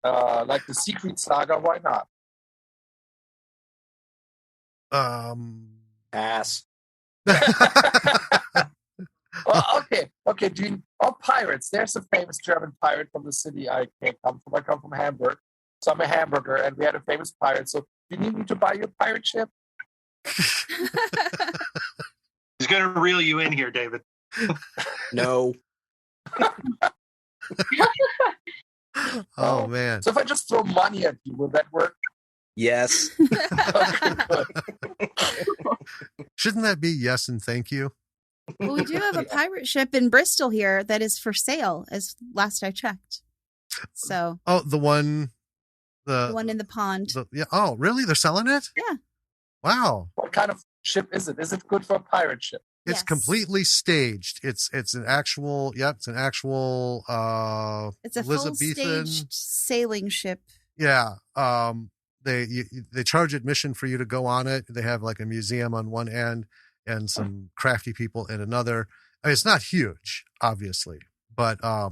Like the Siegfried Saga, why not?
Ass.
Well, okay. Pirates. There's a famous German pirate from the city I come from. I come from Hamburg, so I'm a hamburger, and we had a famous pirate. So, do you need me to buy you a pirate ship?
He's going to reel you in here, David.
No.
Oh, man.
So if I just throw money at you, will that work?
Yes.
Okay, good.
Shouldn't that be yes and thank you?
Well, we do have a pirate ship in Bristol here that is for sale, as last I checked. So.
Oh, the one
in the pond.
Yeah. Oh, really? They're selling it?
Yeah.
Wow.
What kind of ship is it? Is it good for a pirate ship?
It's completely staged. It's an actual. Yep. It's an actual.
It's a full staged sailing ship.
Yeah. They charge admission for you to go on it. They have like a museum on one end and some crafty people in another. I mean, it's not huge, obviously, but I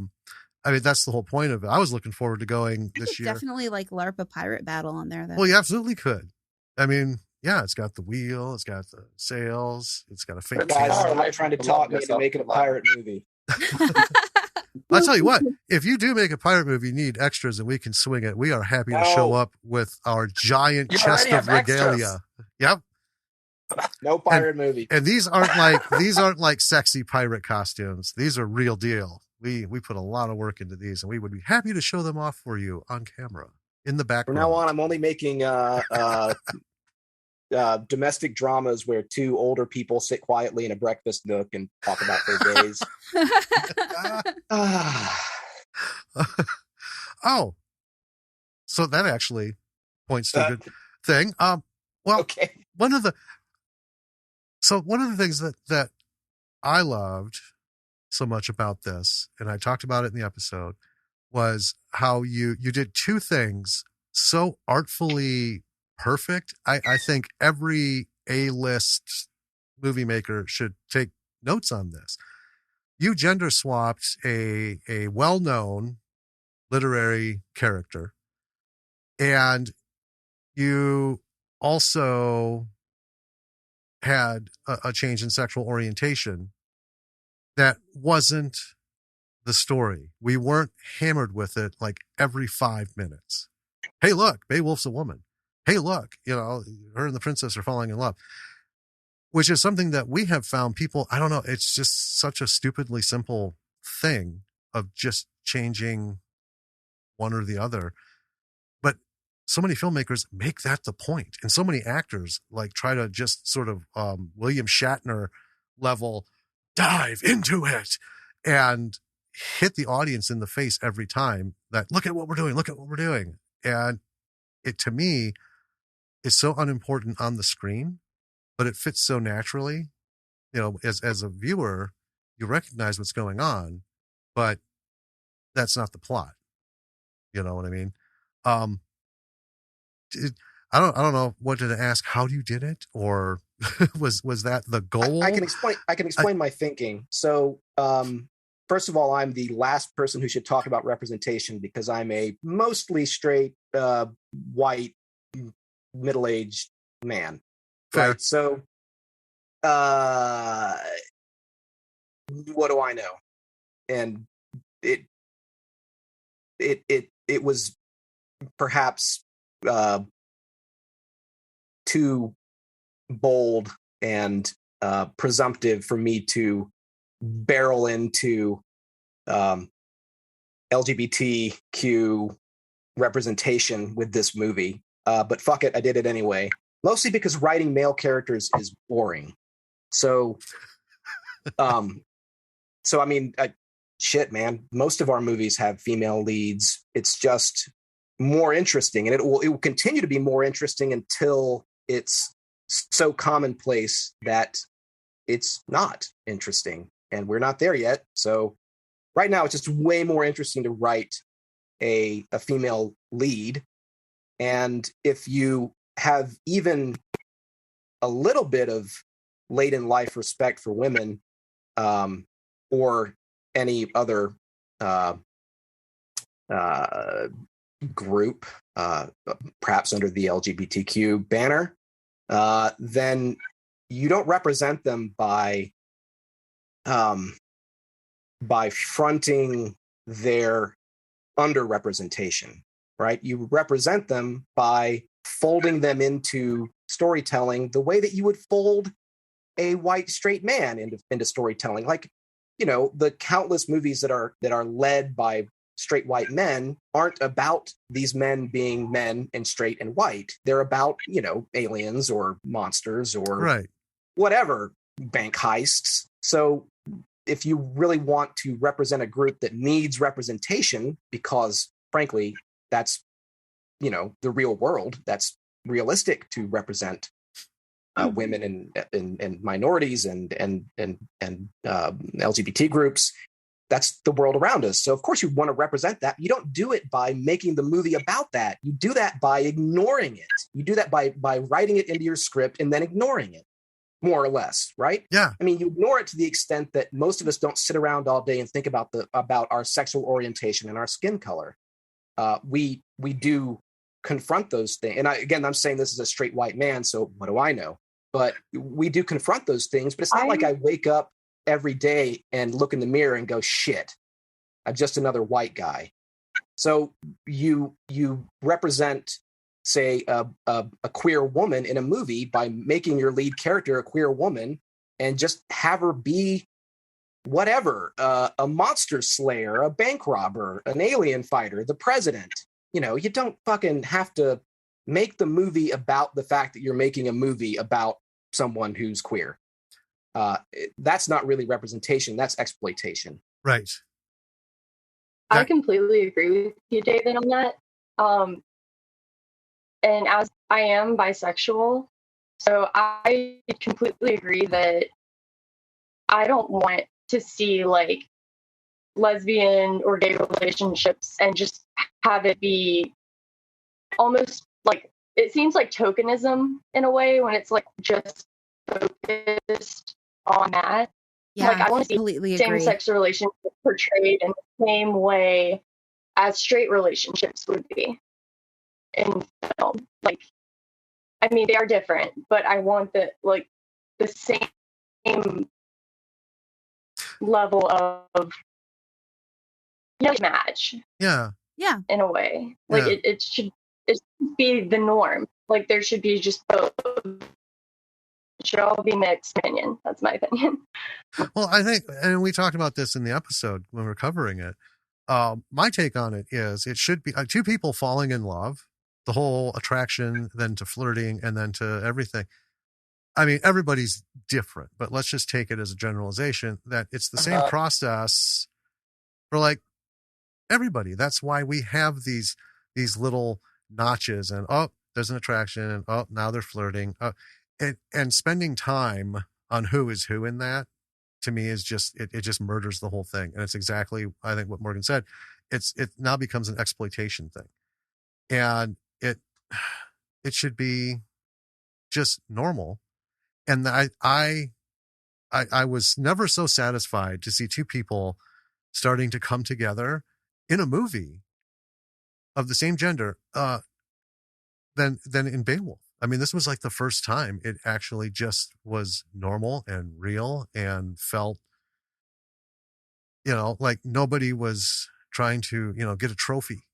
mean, that's the whole point of it. I was looking forward to going this year.
Definitely like LARP a pirate battle on there, though.
Well, you absolutely could. I mean, yeah, it's got the wheel, it's got the sails, it's got a fake.
Guys, I'm not trying to talk me into making a pirate movie.
I'll tell you what, if you do make a pirate movie, you need extras and we can swing it. We are happy to show up with our giant
You
chest
already
of
have extras.
regalia. Yep.
No pirate movie.
And these aren't like sexy pirate costumes. These are real deal. We put a lot of work into these, and we would be happy to show them off for you on camera in the
From
background.
now on, I'm only making domestic dramas where two older people sit quietly in a breakfast nook and talk about their days.
Oh, so that actually points to a good thing. Well,
okay.
one of the things that I loved so much about this, and I talked about it in the episode, was how you did two things so artfully perfect. I think every A-list movie maker should take notes on this. You gender swapped a well-known literary character, and you also had a change in sexual orientation that wasn't the story. We weren't hammered with it like every 5 minutes. Hey, look, Bae Wolf's a woman. Hey, look, her and the princess are falling in love, which is something that we have found people, I don't know, it's just such a stupidly simple thing of just changing one or the other. But so many filmmakers make that the point, and so many actors like try to just sort of William Shatner level dive into it and hit the audience in the face every time that look at what we're doing. And it, to me, is so unimportant on the screen, but it fits so naturally. As a viewer, you recognize what's going on, but that's not the plot. You know what I mean? I don't know what to ask. How you did it, or was that the goal?
I can explain my thinking. So, first of all, I'm the last person who should talk about representation because I'm a mostly straight, white, middle-aged man.
Fair.
Right. So, what do I know? And it was perhaps too bold and presumptive for me to barrel into LGBTQ representation with this movie. But fuck it, I did it anyway. Mostly because writing male characters is boring. So, I mean, shit, man. Most of our movies have female leads. It's just more interesting, and it will continue to be more interesting until it's so commonplace that it's not interesting, and we're not there yet. So, right now, it's just way more interesting to write a female lead, and if you have even a little bit of late in life respect for women, or any other group, perhaps under the LGBTQ banner, then you don't represent them by fronting their underrepresentation, right? You represent them by folding them into storytelling the way that you would fold a white straight man into storytelling. Like, the countless movies that are led by straight white men aren't about these men being men and straight and white. They're about, aliens or monsters or
right,
whatever, bank heists. So if you really want to represent a group that needs representation, because frankly, that's, the real world, that's realistic to represent women and minorities and LGBT groups. That's the world around us. So of course you want to represent that. You don't do it by making the movie about that. You do that by ignoring it. You do that by writing it into your script and then ignoring it, more or less, right?
Yeah.
I mean, you ignore it to the extent that most of us don't sit around all day and think about our sexual orientation and our skin color. We do confront those things. And I'm saying this as a straight white man, so what do I know? But we do confront those things, but it's not like I wake up every day and look in the mirror and go, shit, just another white guy. So you represent, say, a queer woman in a movie by making your lead character a queer woman, and just have her be whatever, a monster slayer, a bank robber, an alien fighter, the president. You know, you don't fucking have to make the movie about the fact that you're making a movie about someone who's queer. That's not really representation. That's exploitation.
Right.
I completely agree with you, David, on that. And as I am bisexual, so I completely agree that I don't want to see like lesbian or gay relationships and just have it be almost like, it seems like tokenism in a way when it's like just focused on that.
Yeah,
like I want to
completely
see
agree.
same-sex relationships portrayed in the same way as straight relationships would be in film. Like, I mean, they are different, but I want the same level of match.
Yeah.
Yeah.
In a way, like
Yeah.
it should be the norm. Like there should be just both. It should all be mixed opinion. That's my opinion.
Well, I think, and we talked about this in the episode when we're covering it. My take on it is it should be two people falling in love, the whole attraction, then to flirting, and then to everything. I mean, everybody's different, but let's just take it as a generalization that it's the same process for like everybody. That's why we have these little notches and, oh, there's an attraction, and oh, now they're flirting. And spending time on who is who in that, to me, is just, it just murders the whole thing. And it's exactly, I think, what Morgan said. It now becomes an exploitation thing. And it should be just normal. And I was never so satisfied to see two people starting to come together in a movie of the same gender than in Bae Wolf. I mean, this was like the first time it actually just was normal and real and felt, like nobody was trying to, get a trophy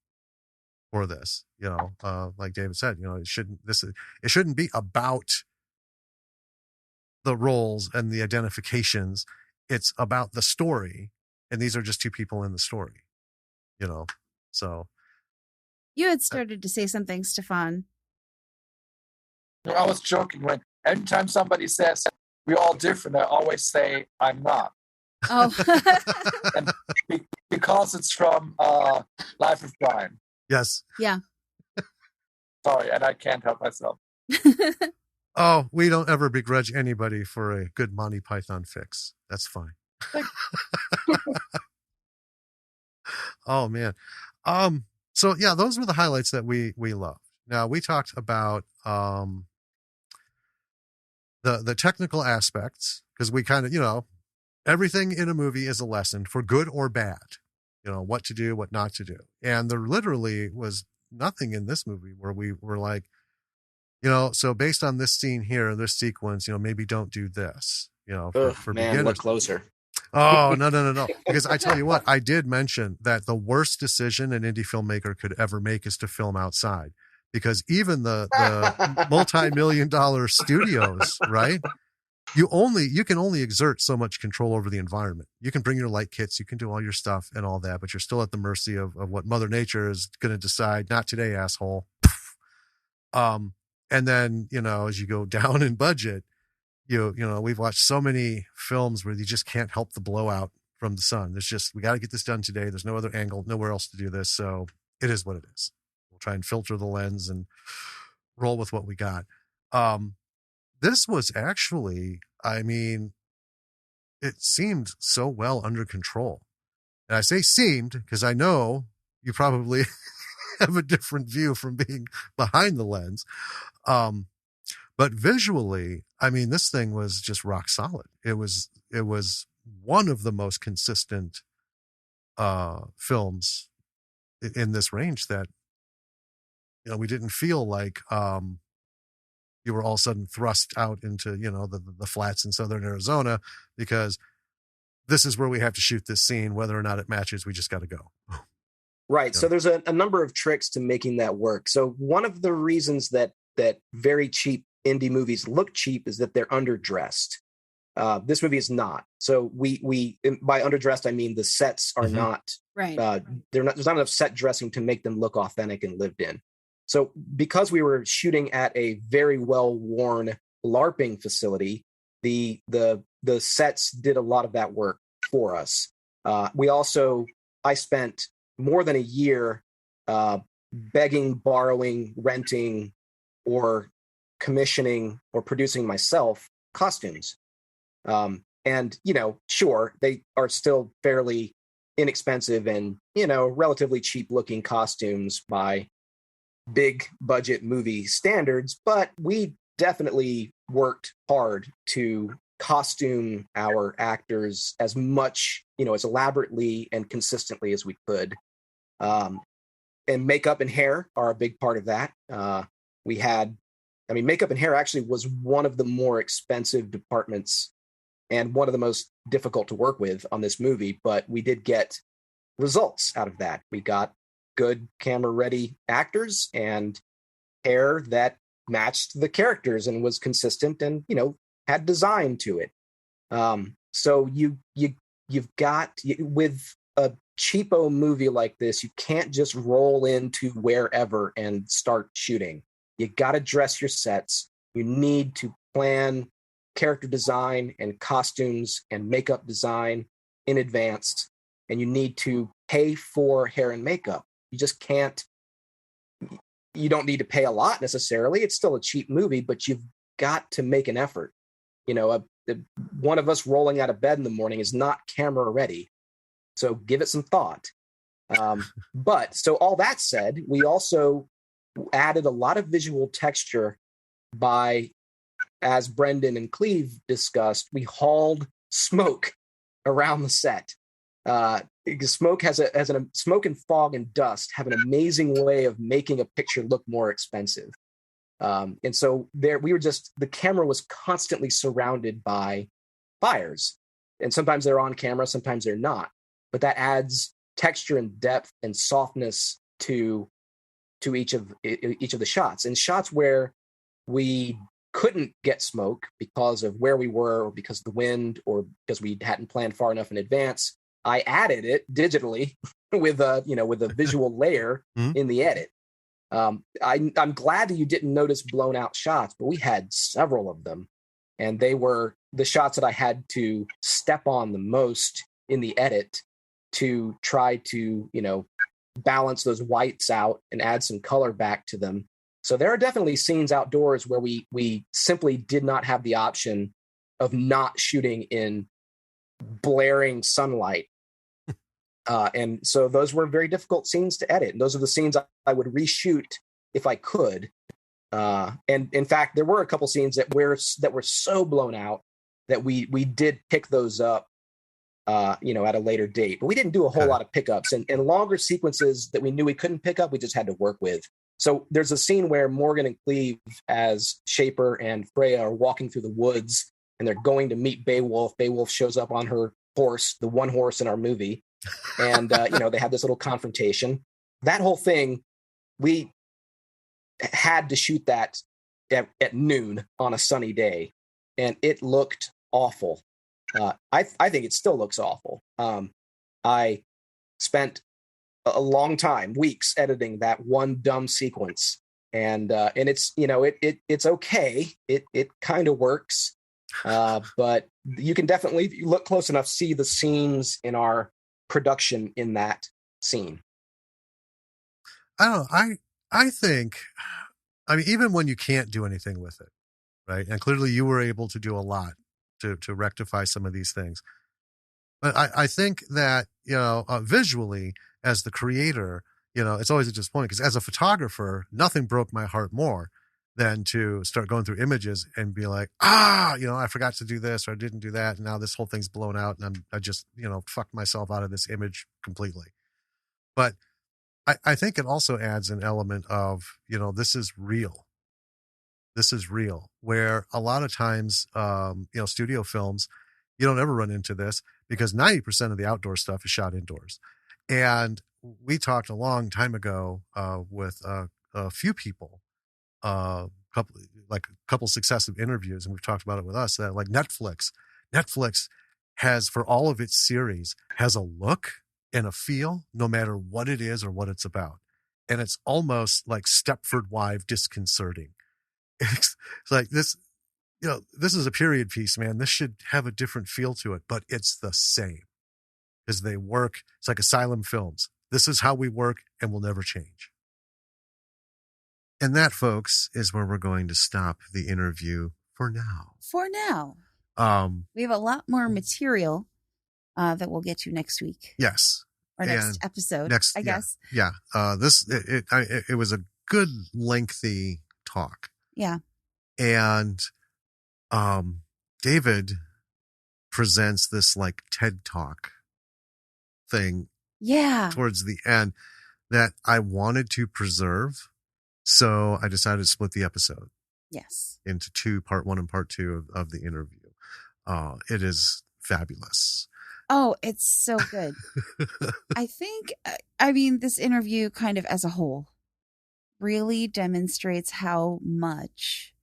for this, like David said, it shouldn't be about the roles and the identifications. It's about the story. And these are just two people in the story, so.
You had started to say something, Stephan.
I was joking when anytime somebody says we're all different, I always say I'm not.
Oh.
And because it's from Life of Brian.
Yes.
Yeah.
Sorry, and I can't help myself.
Oh, we don't ever begrudge anybody for a good Monty Python fix. That's fine. Oh man. So yeah, those were the highlights that we loved. Now we talked about the technical aspects, because we kind of, everything in a movie is a lesson for good or bad, what to do, what not to do. And there literally was nothing in this movie where we were like, so based on this scene here, this sequence, maybe don't do this, for
man,
beginners.
look closer.
Oh, no. Because I tell you what, I did mention that the worst decision an indie filmmaker could ever make is to film outside. Because even the multi-million-dollar studios, right? You can only exert so much control over the environment. You can bring your light kits, you can do all your stuff and all that, but you're still at the mercy of what Mother Nature is going to decide. Not today, asshole. And then, as you go down in budget, we've watched so many films where you just can't help the blowout from the sun. We got to get this done today. There's no other angle, nowhere else to do this. So it is what it is. We'll try and filter the lens and roll with what we got. This was actually, I mean, it seemed so well under control. And I say seemed because I know you probably have a different view from being behind the lens. But visually, I mean, this thing was just rock solid. It was one of the most consistent films in this range that, we didn't feel like you were all of a sudden thrust out into, the flats in Southern Arizona, because this is where we have to shoot this scene. Whether or not it matches, we just got to go.
Right.
Yeah.
So there's a number of tricks to making that work. So one of the reasons that very cheap indie movies look cheap is that they're underdressed. This movie is not. So we by underdressed, I mean the sets are not
right.
There's not enough set dressing to make them look authentic and lived in. So because we were shooting at a very well-worn LARPing facility, the sets did a lot of that work for us. I spent more than a year begging, borrowing, renting, or commissioning or producing myself costumes. And, sure, they are still fairly inexpensive and, relatively cheap looking costumes by big budget movie standards, but we definitely worked hard to costume our actors as much, as elaborately and consistently as we could. And makeup and hair are a big part of that. Makeup and hair actually was one of the more expensive departments and one of the most difficult to work with on this movie, but we did get results out of that. We got good camera-ready actors and hair that matched the characters and was consistent and, had design to it. So you've got, with a cheapo movie like this, you can't just roll into wherever and start shooting. You got to dress your sets. You need to plan character design and costumes and makeup design in advance, and you need to pay for hair and makeup. You just can't. You don't need to pay a lot necessarily. It's still a cheap movie, but you've got to make an effort. One of us rolling out of bed in the morning is not camera ready, so give it some thought. But so all that said, we also added a lot of visual texture by, as Brendan and Cleve discussed, we hauled smoke around the set. Smoke smoke and fog and dust have an amazing way of making a picture look more expensive. And so the camera was constantly surrounded by fires, and sometimes they're on camera, sometimes they're not, but that adds texture and depth and softness to each of the shots. And shots where we couldn't get smoke because of where we were, or because of the wind, or because we hadn't planned far enough in advance, I added it digitally with a visual layer in the edit. I'm glad that you didn't notice blown out shots, but we had several of them, and they were the shots that I had to step on the most in the edit to try to, balance those whites out and add some color back to them. So there are definitely scenes outdoors where we simply did not have the option of not shooting in blaring sunlight. And so those were very difficult scenes to edit. And those are the scenes I would reshoot if I could. And in fact, there were a couple scenes that were so blown out that we did pick those up, at a later date. But we didn't do a whole lot of pickups. And longer sequences that we knew we couldn't pick up, we just had to work with. So there's a scene where Morgan and Cleve, as Shaper and Freya, are walking through the woods, and they're going to meet Bae Wolf. Bae Wolf shows up on her horse, the one horse in our movie. And, they have this little confrontation. That whole thing, we had to shoot that at noon on a sunny day, and it looked awful. I think it still looks awful. I spent a long time, weeks, editing that one dumb sequence, and it's it's okay. It kind of works, but you can definitely, if you look close enough, see the seams in our production in that scene.
I don't know. I think, even when you can't do anything with it, right? And clearly you were able to do a lot to rectify some of these things. But I think that, visually, as the creator, it's always a disappointment, because as a photographer, nothing broke my heart more than to start going through images and be like, I forgot to do this, or I didn't do that, and now this whole thing's blown out, and I just, fucked myself out of this image completely. But I think it also adds an element of, this is real. This is real, where a lot of times, studio films, you don't ever run into this because 90% of the outdoor stuff is shot indoors. And we talked a long time ago with a few people, a couple successive interviews, and we've talked about it with us, that like Netflix has, for all of its series, has a look and a feel no matter what it is or what it's about. And it's almost like Stepford Wife disconcerting. It's like this, this is a period piece, man. This should have a different feel to it, but it's the same because they work. It's like Asylum Films. This is how we work and will never change. And that, folks, is where we're going to stop the interview for now.
For now. We have a lot more material that we'll get to next week.
Yes.
Or next episode, I guess.
Yeah. It was a good lengthy talk.
Yeah.
And David presents this like TED Talk thing.
Yeah.
Towards the end that I wanted to preserve. So I decided to split the episode.
Yes.
Into two, part 1 and part 2 of the interview. It is fabulous.
Oh, it's so good. I think, this interview kind of as a whole really demonstrates how much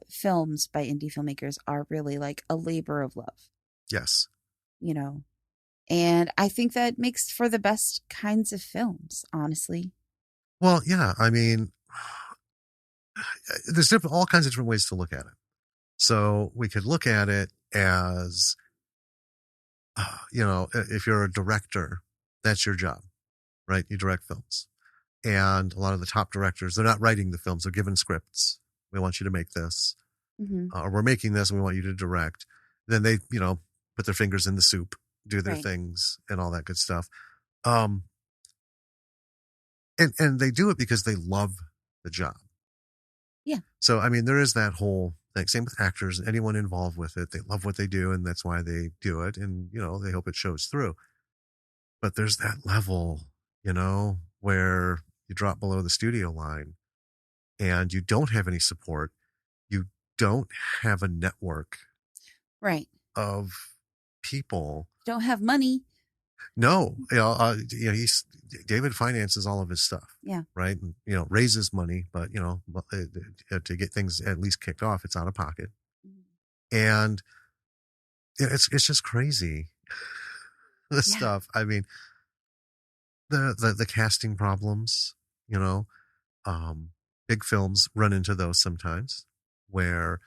films by indie filmmakers are really like a labor of love.
Yes.
And I think that makes for the best kinds of films, honestly.
Well, yeah. There's all kinds of different ways to look at it. So we could look at it as, if you're a director, that's your job, right? You direct films. And a lot of the top directors, they're not writing the films. They're given scripts. We want you to make this.
Mm-hmm.
Or we're making this and we want you to direct. Then they, put their fingers in the soup, do their things and all that good stuff. And they do it because they love the job.
Yeah.
So, there is that whole thing. Same with actors, anyone involved with it. They love what they do and that's why they do it. And, they hope it shows through. But there's that level, where you drop below the studio line and you don't have any support. You don't have a network.
Right.
Of people.
Don't have money.
No, David finances all of his stuff.
Yeah.
Right. And, raises money, but to get things at least kicked off, it's out of pocket. Mm-hmm. And it's just crazy. This stuff. The casting problems, big films run into those sometimes where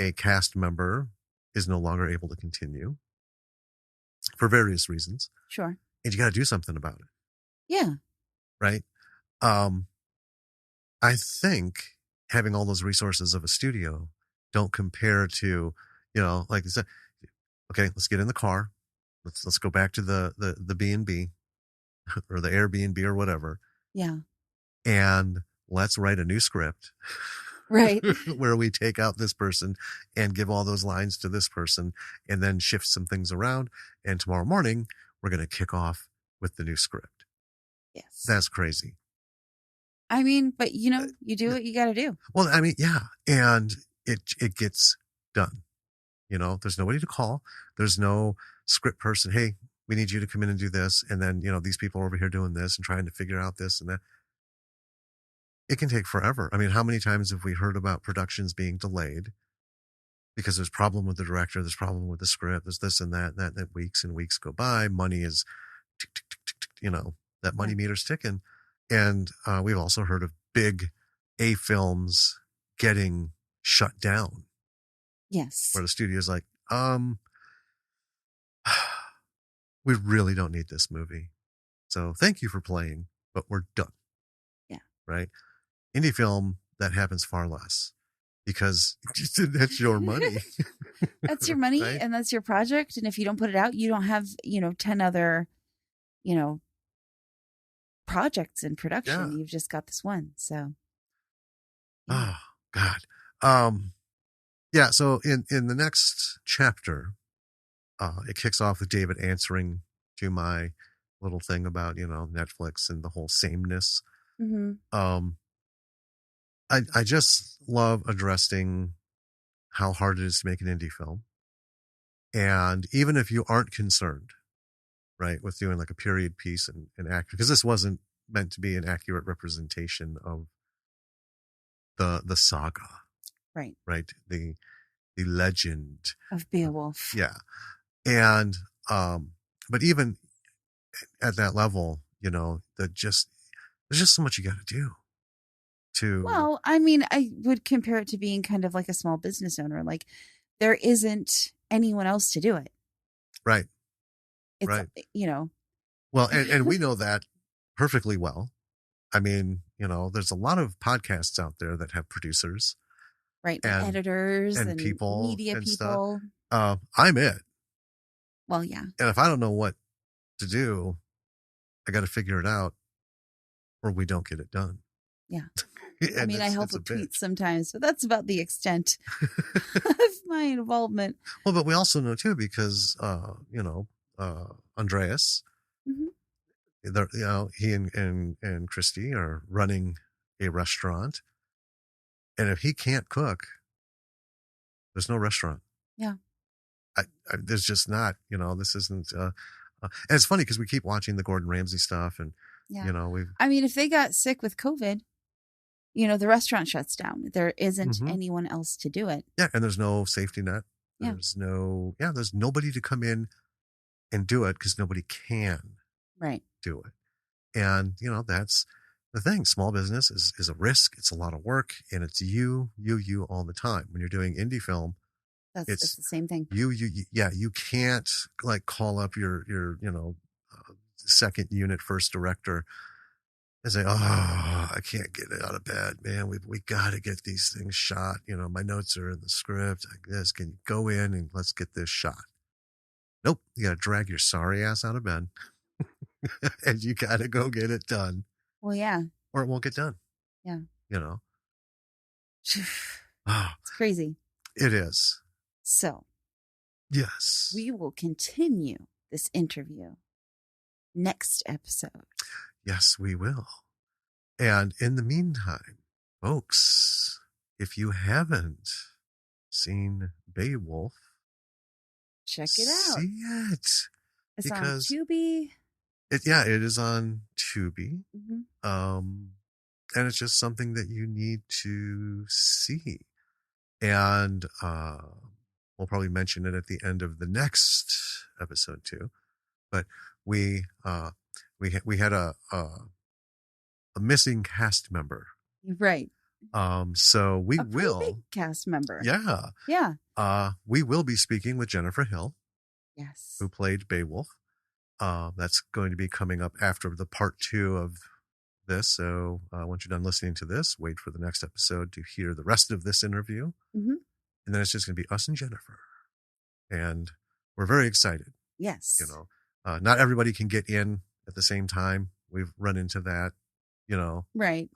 a cast member is no longer able to continue for various reasons.
Sure.
And you got to do something about it.
Yeah.
Right. I think having all those resources of a studio don't compare to, like I said, okay, let's get in the car. Let's go back to the B&B or the Airbnb or whatever.
Yeah.
And let's write a new script.
Right.
Where we take out this person and give all those lines to this person and then shift some things around. And tomorrow morning, we're going to kick off with the new script.
Yes.
That's crazy.
But you do what you got to do.
Well, yeah. And it gets done. There's nobody to call. There's no script person. Hey, we need you to come in and do this. And then, these people are over here doing this and trying to figure out this and that. It can take forever. How many times have we heard about productions being delayed because there's problem with the director, there's problem with the script, there's this and that weeks and weeks go by. Money is, tick, tick, tick, tick, tick, that money meter's ticking. And we've also heard of big A films getting shut down.
Yes.
Where the studio's like, we really don't need this movie. So thank you for playing, but we're done.
Yeah.
Right. Indie film, that happens far less because that's your money.
That's your money.
Right?
And that's your project. And if you don't put it out, you don't have, 10 other, projects in production.
Yeah.
You've just got this one. So.
Oh God. Yeah. So in the next chapter, it kicks off with David answering to my little thing about, Netflix and the whole sameness.
Mm-hmm.
I just love addressing how hard it is to make an indie film And even if you aren't concerned, right, with doing like a period piece and accurate, because this wasn't meant to be an accurate representation of the saga,
Right.
The legend
Of Beowulf.
Yeah. And but even at that level, there's just so much you got to do to.
Well, I mean, I would compare it to being kind of like a small business owner. Like, there isn't anyone else to do it.
Right.
It's,
right.
Well,
and we know that perfectly well. I mean, there's a lot of podcasts out there that have producers.
Right. And editors and
people,
media
and
people.
Stuff. I'm it.
Well, yeah.
And if I don't know what to do, I got to figure it out, or we don't get it done.
Yeah. I mean, I help with tweets sometimes, but that's about the extent of my involvement.
Well, but we also know too, because Andreas, he and Christy are running a restaurant, and if he can't cook, there's no restaurant.
Yeah.
There's just not, this isn't, and it's funny because we keep watching the Gordon Ramsay stuff, and
I mean, if they got sick with COVID, the restaurant shuts down. There isn't anyone else to do it.
Yeah. And there's no safety net. There's there's nobody to come in and do it because nobody can do it. And, that's the thing. Small business is a risk. It's a lot of work, and it's you all the time. When you're doing indie film,
it's the same thing.
You can't like call up your second unit first director and say, "Oh, I can't get it out of bed, man. We got to get these things shot. My notes are in the script. Like this, can you go in and let's get this shot?" Nope. You got to drag your sorry ass out of bed, and you got to go get it done.
Well, yeah.
Or it won't get done.
Yeah.
It's
crazy.
It is.
So,
yes,
we will continue this interview next episode.
Yes, we will. And in the meantime, folks, if you haven't seen Bae Wolf,
check it out.
See it.
It's on Tubi.
It is on Tubi. And it's just something that you need to see. And we'll probably mention it at the end of the next episode too. But we had a missing cast member.
Right.
So we will
big cast member.
Yeah.
Yeah.
We will be speaking with Jennifer Hill.
Yes.
Who played Bae Wolf. That's going to be coming up after the part 2 of this. So once you're done listening to this, wait for the next episode to hear the rest of this interview. And then it's just going to be us and Jennifer. And we're very excited.
Yes.
Not everybody can get in at the same time. We've run into that,
Right.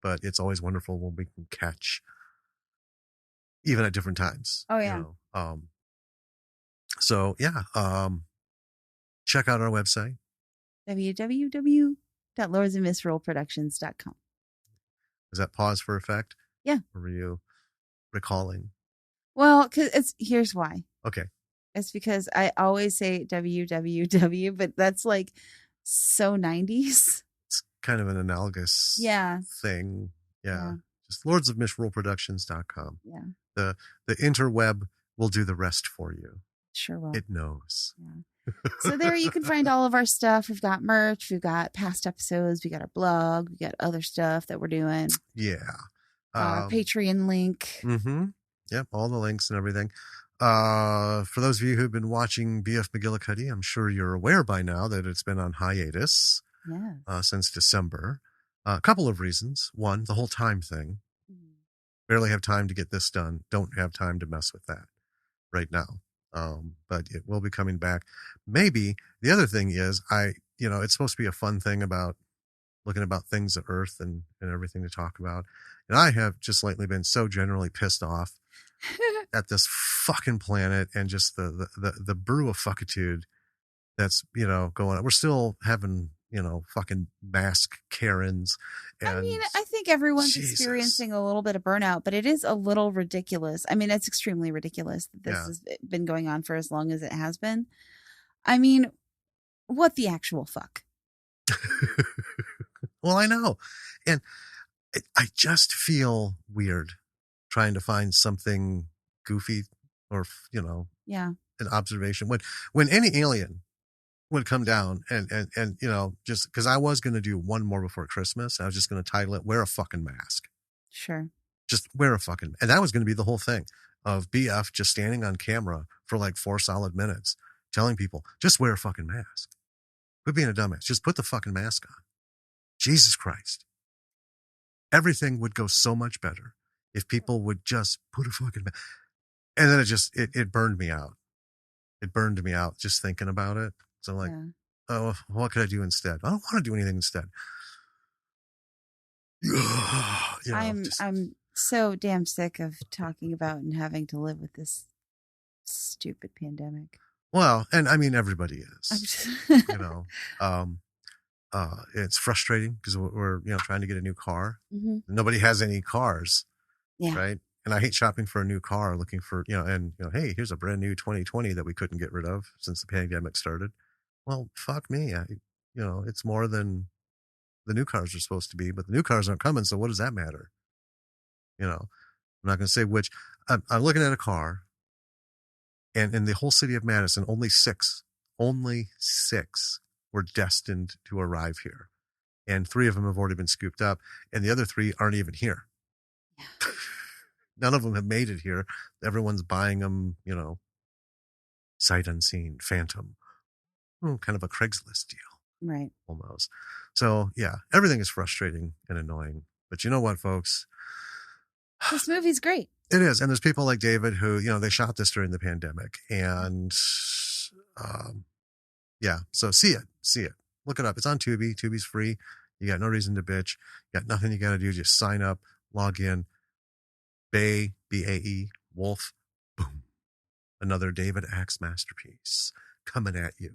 But it's always wonderful when we can catch even at different times.
Oh, yeah.
So, yeah. Check out our website.
www.lordsandmissrollproductions.com.
Is that pause for effect?
Yeah.
Or were you recalling?
Well, here's why.
Okay.
It's because I always say www, but that's like so 90s.
It's kind of an analogous thing. Yeah. Just lordsofmissrollproductions.com.
Yeah.
The interweb will do the rest for you.
Sure will.
It knows.
Yeah. So there you can find all of our stuff. We've got merch. We've got past episodes. We got our blog. We got other stuff that we're doing.
Yeah.
Our Patreon link.
Yep. All the links and everything. For those of you who've been watching BF McGillicuddy, I'm sure you're aware by now that it's been on hiatus since December. A couple of reasons. One, the whole time thing. Barely have time to get this done. Don't have time to mess with that right now. But it will be coming back. Maybe the other thing is it's supposed to be a fun thing about looking about things of Earth and everything to talk about. And I have just lately been so generally pissed off at this fucking planet and just the brew of fuckitude that's, going on. We're still having fucking mask Karens. And
I mean, I think everyone's
Jesus.
experiencing a little bit of burnout, but it is a little ridiculous. I mean, it's extremely ridiculous that this has been going on for as long as it has been. I mean, what the actual fuck?
Well, I know. And I just feel weird trying to find something goofy or,
Yeah.
an observation. When any alien would come down and just because I was going to do one more before Christmas, I was just going to title it, Wear a Fucking Mask.
Sure.
Just wear a fucking, and that was going to be the whole thing of BF just standing on camera for like 4 solid minutes telling people, just wear a fucking mask. Quit being a dumbass. Just put the fucking mask on. Jesus Christ. Everything would go so much better if people would just put a fucking mask. And then it burned me out. It burned me out just thinking about it. So like, oh, what could I do instead? I don't want to do anything instead.
I'm so damn sick of talking about and having to live with this stupid pandemic.
Well, and I mean, everybody is, it's frustrating because we're trying to get a new car.
Mm-hmm.
Nobody has any cars.
Yeah.
Right. And I hate shopping for a new car, looking for, hey, here's a brand new 2020 that we couldn't get rid of since the pandemic started. Well, fuck me. It's more than the new cars are supposed to be, but the new cars aren't coming. So what does that matter? I'm not going to say which. I'm looking at a car, and in the whole city of Madison, only six were destined to arrive here. And 3 of them have already been scooped up, and the other 3 aren't even here.
Yeah.
None of them have made it here. Everyone's buying them, sight unseen, phantom. Kind of a Craigslist deal.
Right.
Almost. So, yeah, everything is frustrating and annoying. But you know what, folks?
This movie's great.
It is. And there's people like David who, they shot this during the pandemic. And, so see it. Look it up. It's on Tubi. Tubi's free. You got no reason to bitch. You got nothing you got to do. Just sign up, log in. Bae, B-A-E, Wolf, boom. Another David Axe masterpiece coming at you.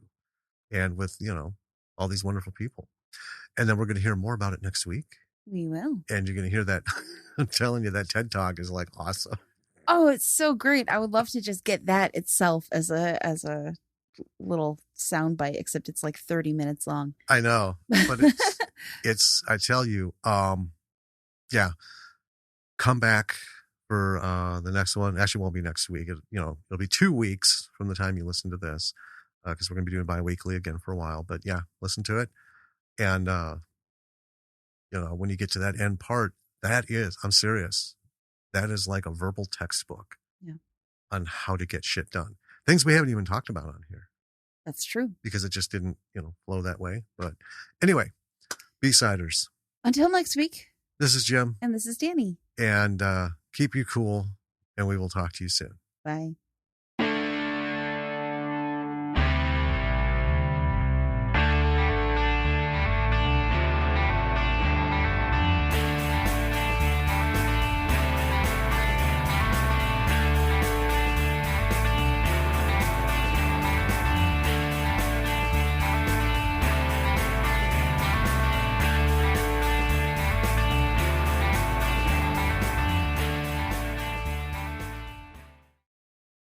And with, all these wonderful people. And then we're going to hear more about it next week.
We will.
And you're going to hear that. I'm telling you, that TED Talk is like awesome.
Oh, it's so great. I would love to just get that itself as a little soundbite, except it's like 30 minutes long.
I know. But it's I tell you, come back for the next one. Actually, it won't be next week. It'll be 2 weeks from the time you listen to this. Because we're going to be doing bi-weekly again for a while. But yeah, listen to it. And, when you get to that end part, I'm serious. That is like a verbal textbook on how to get shit done. Things we haven't even talked about on here.
That's true.
Because it just didn't, flow that way. But anyway, B-siders.
Until next week.
This is Jim.
And this is Danny.
And keep you cool. And we will talk to you soon.
Bye.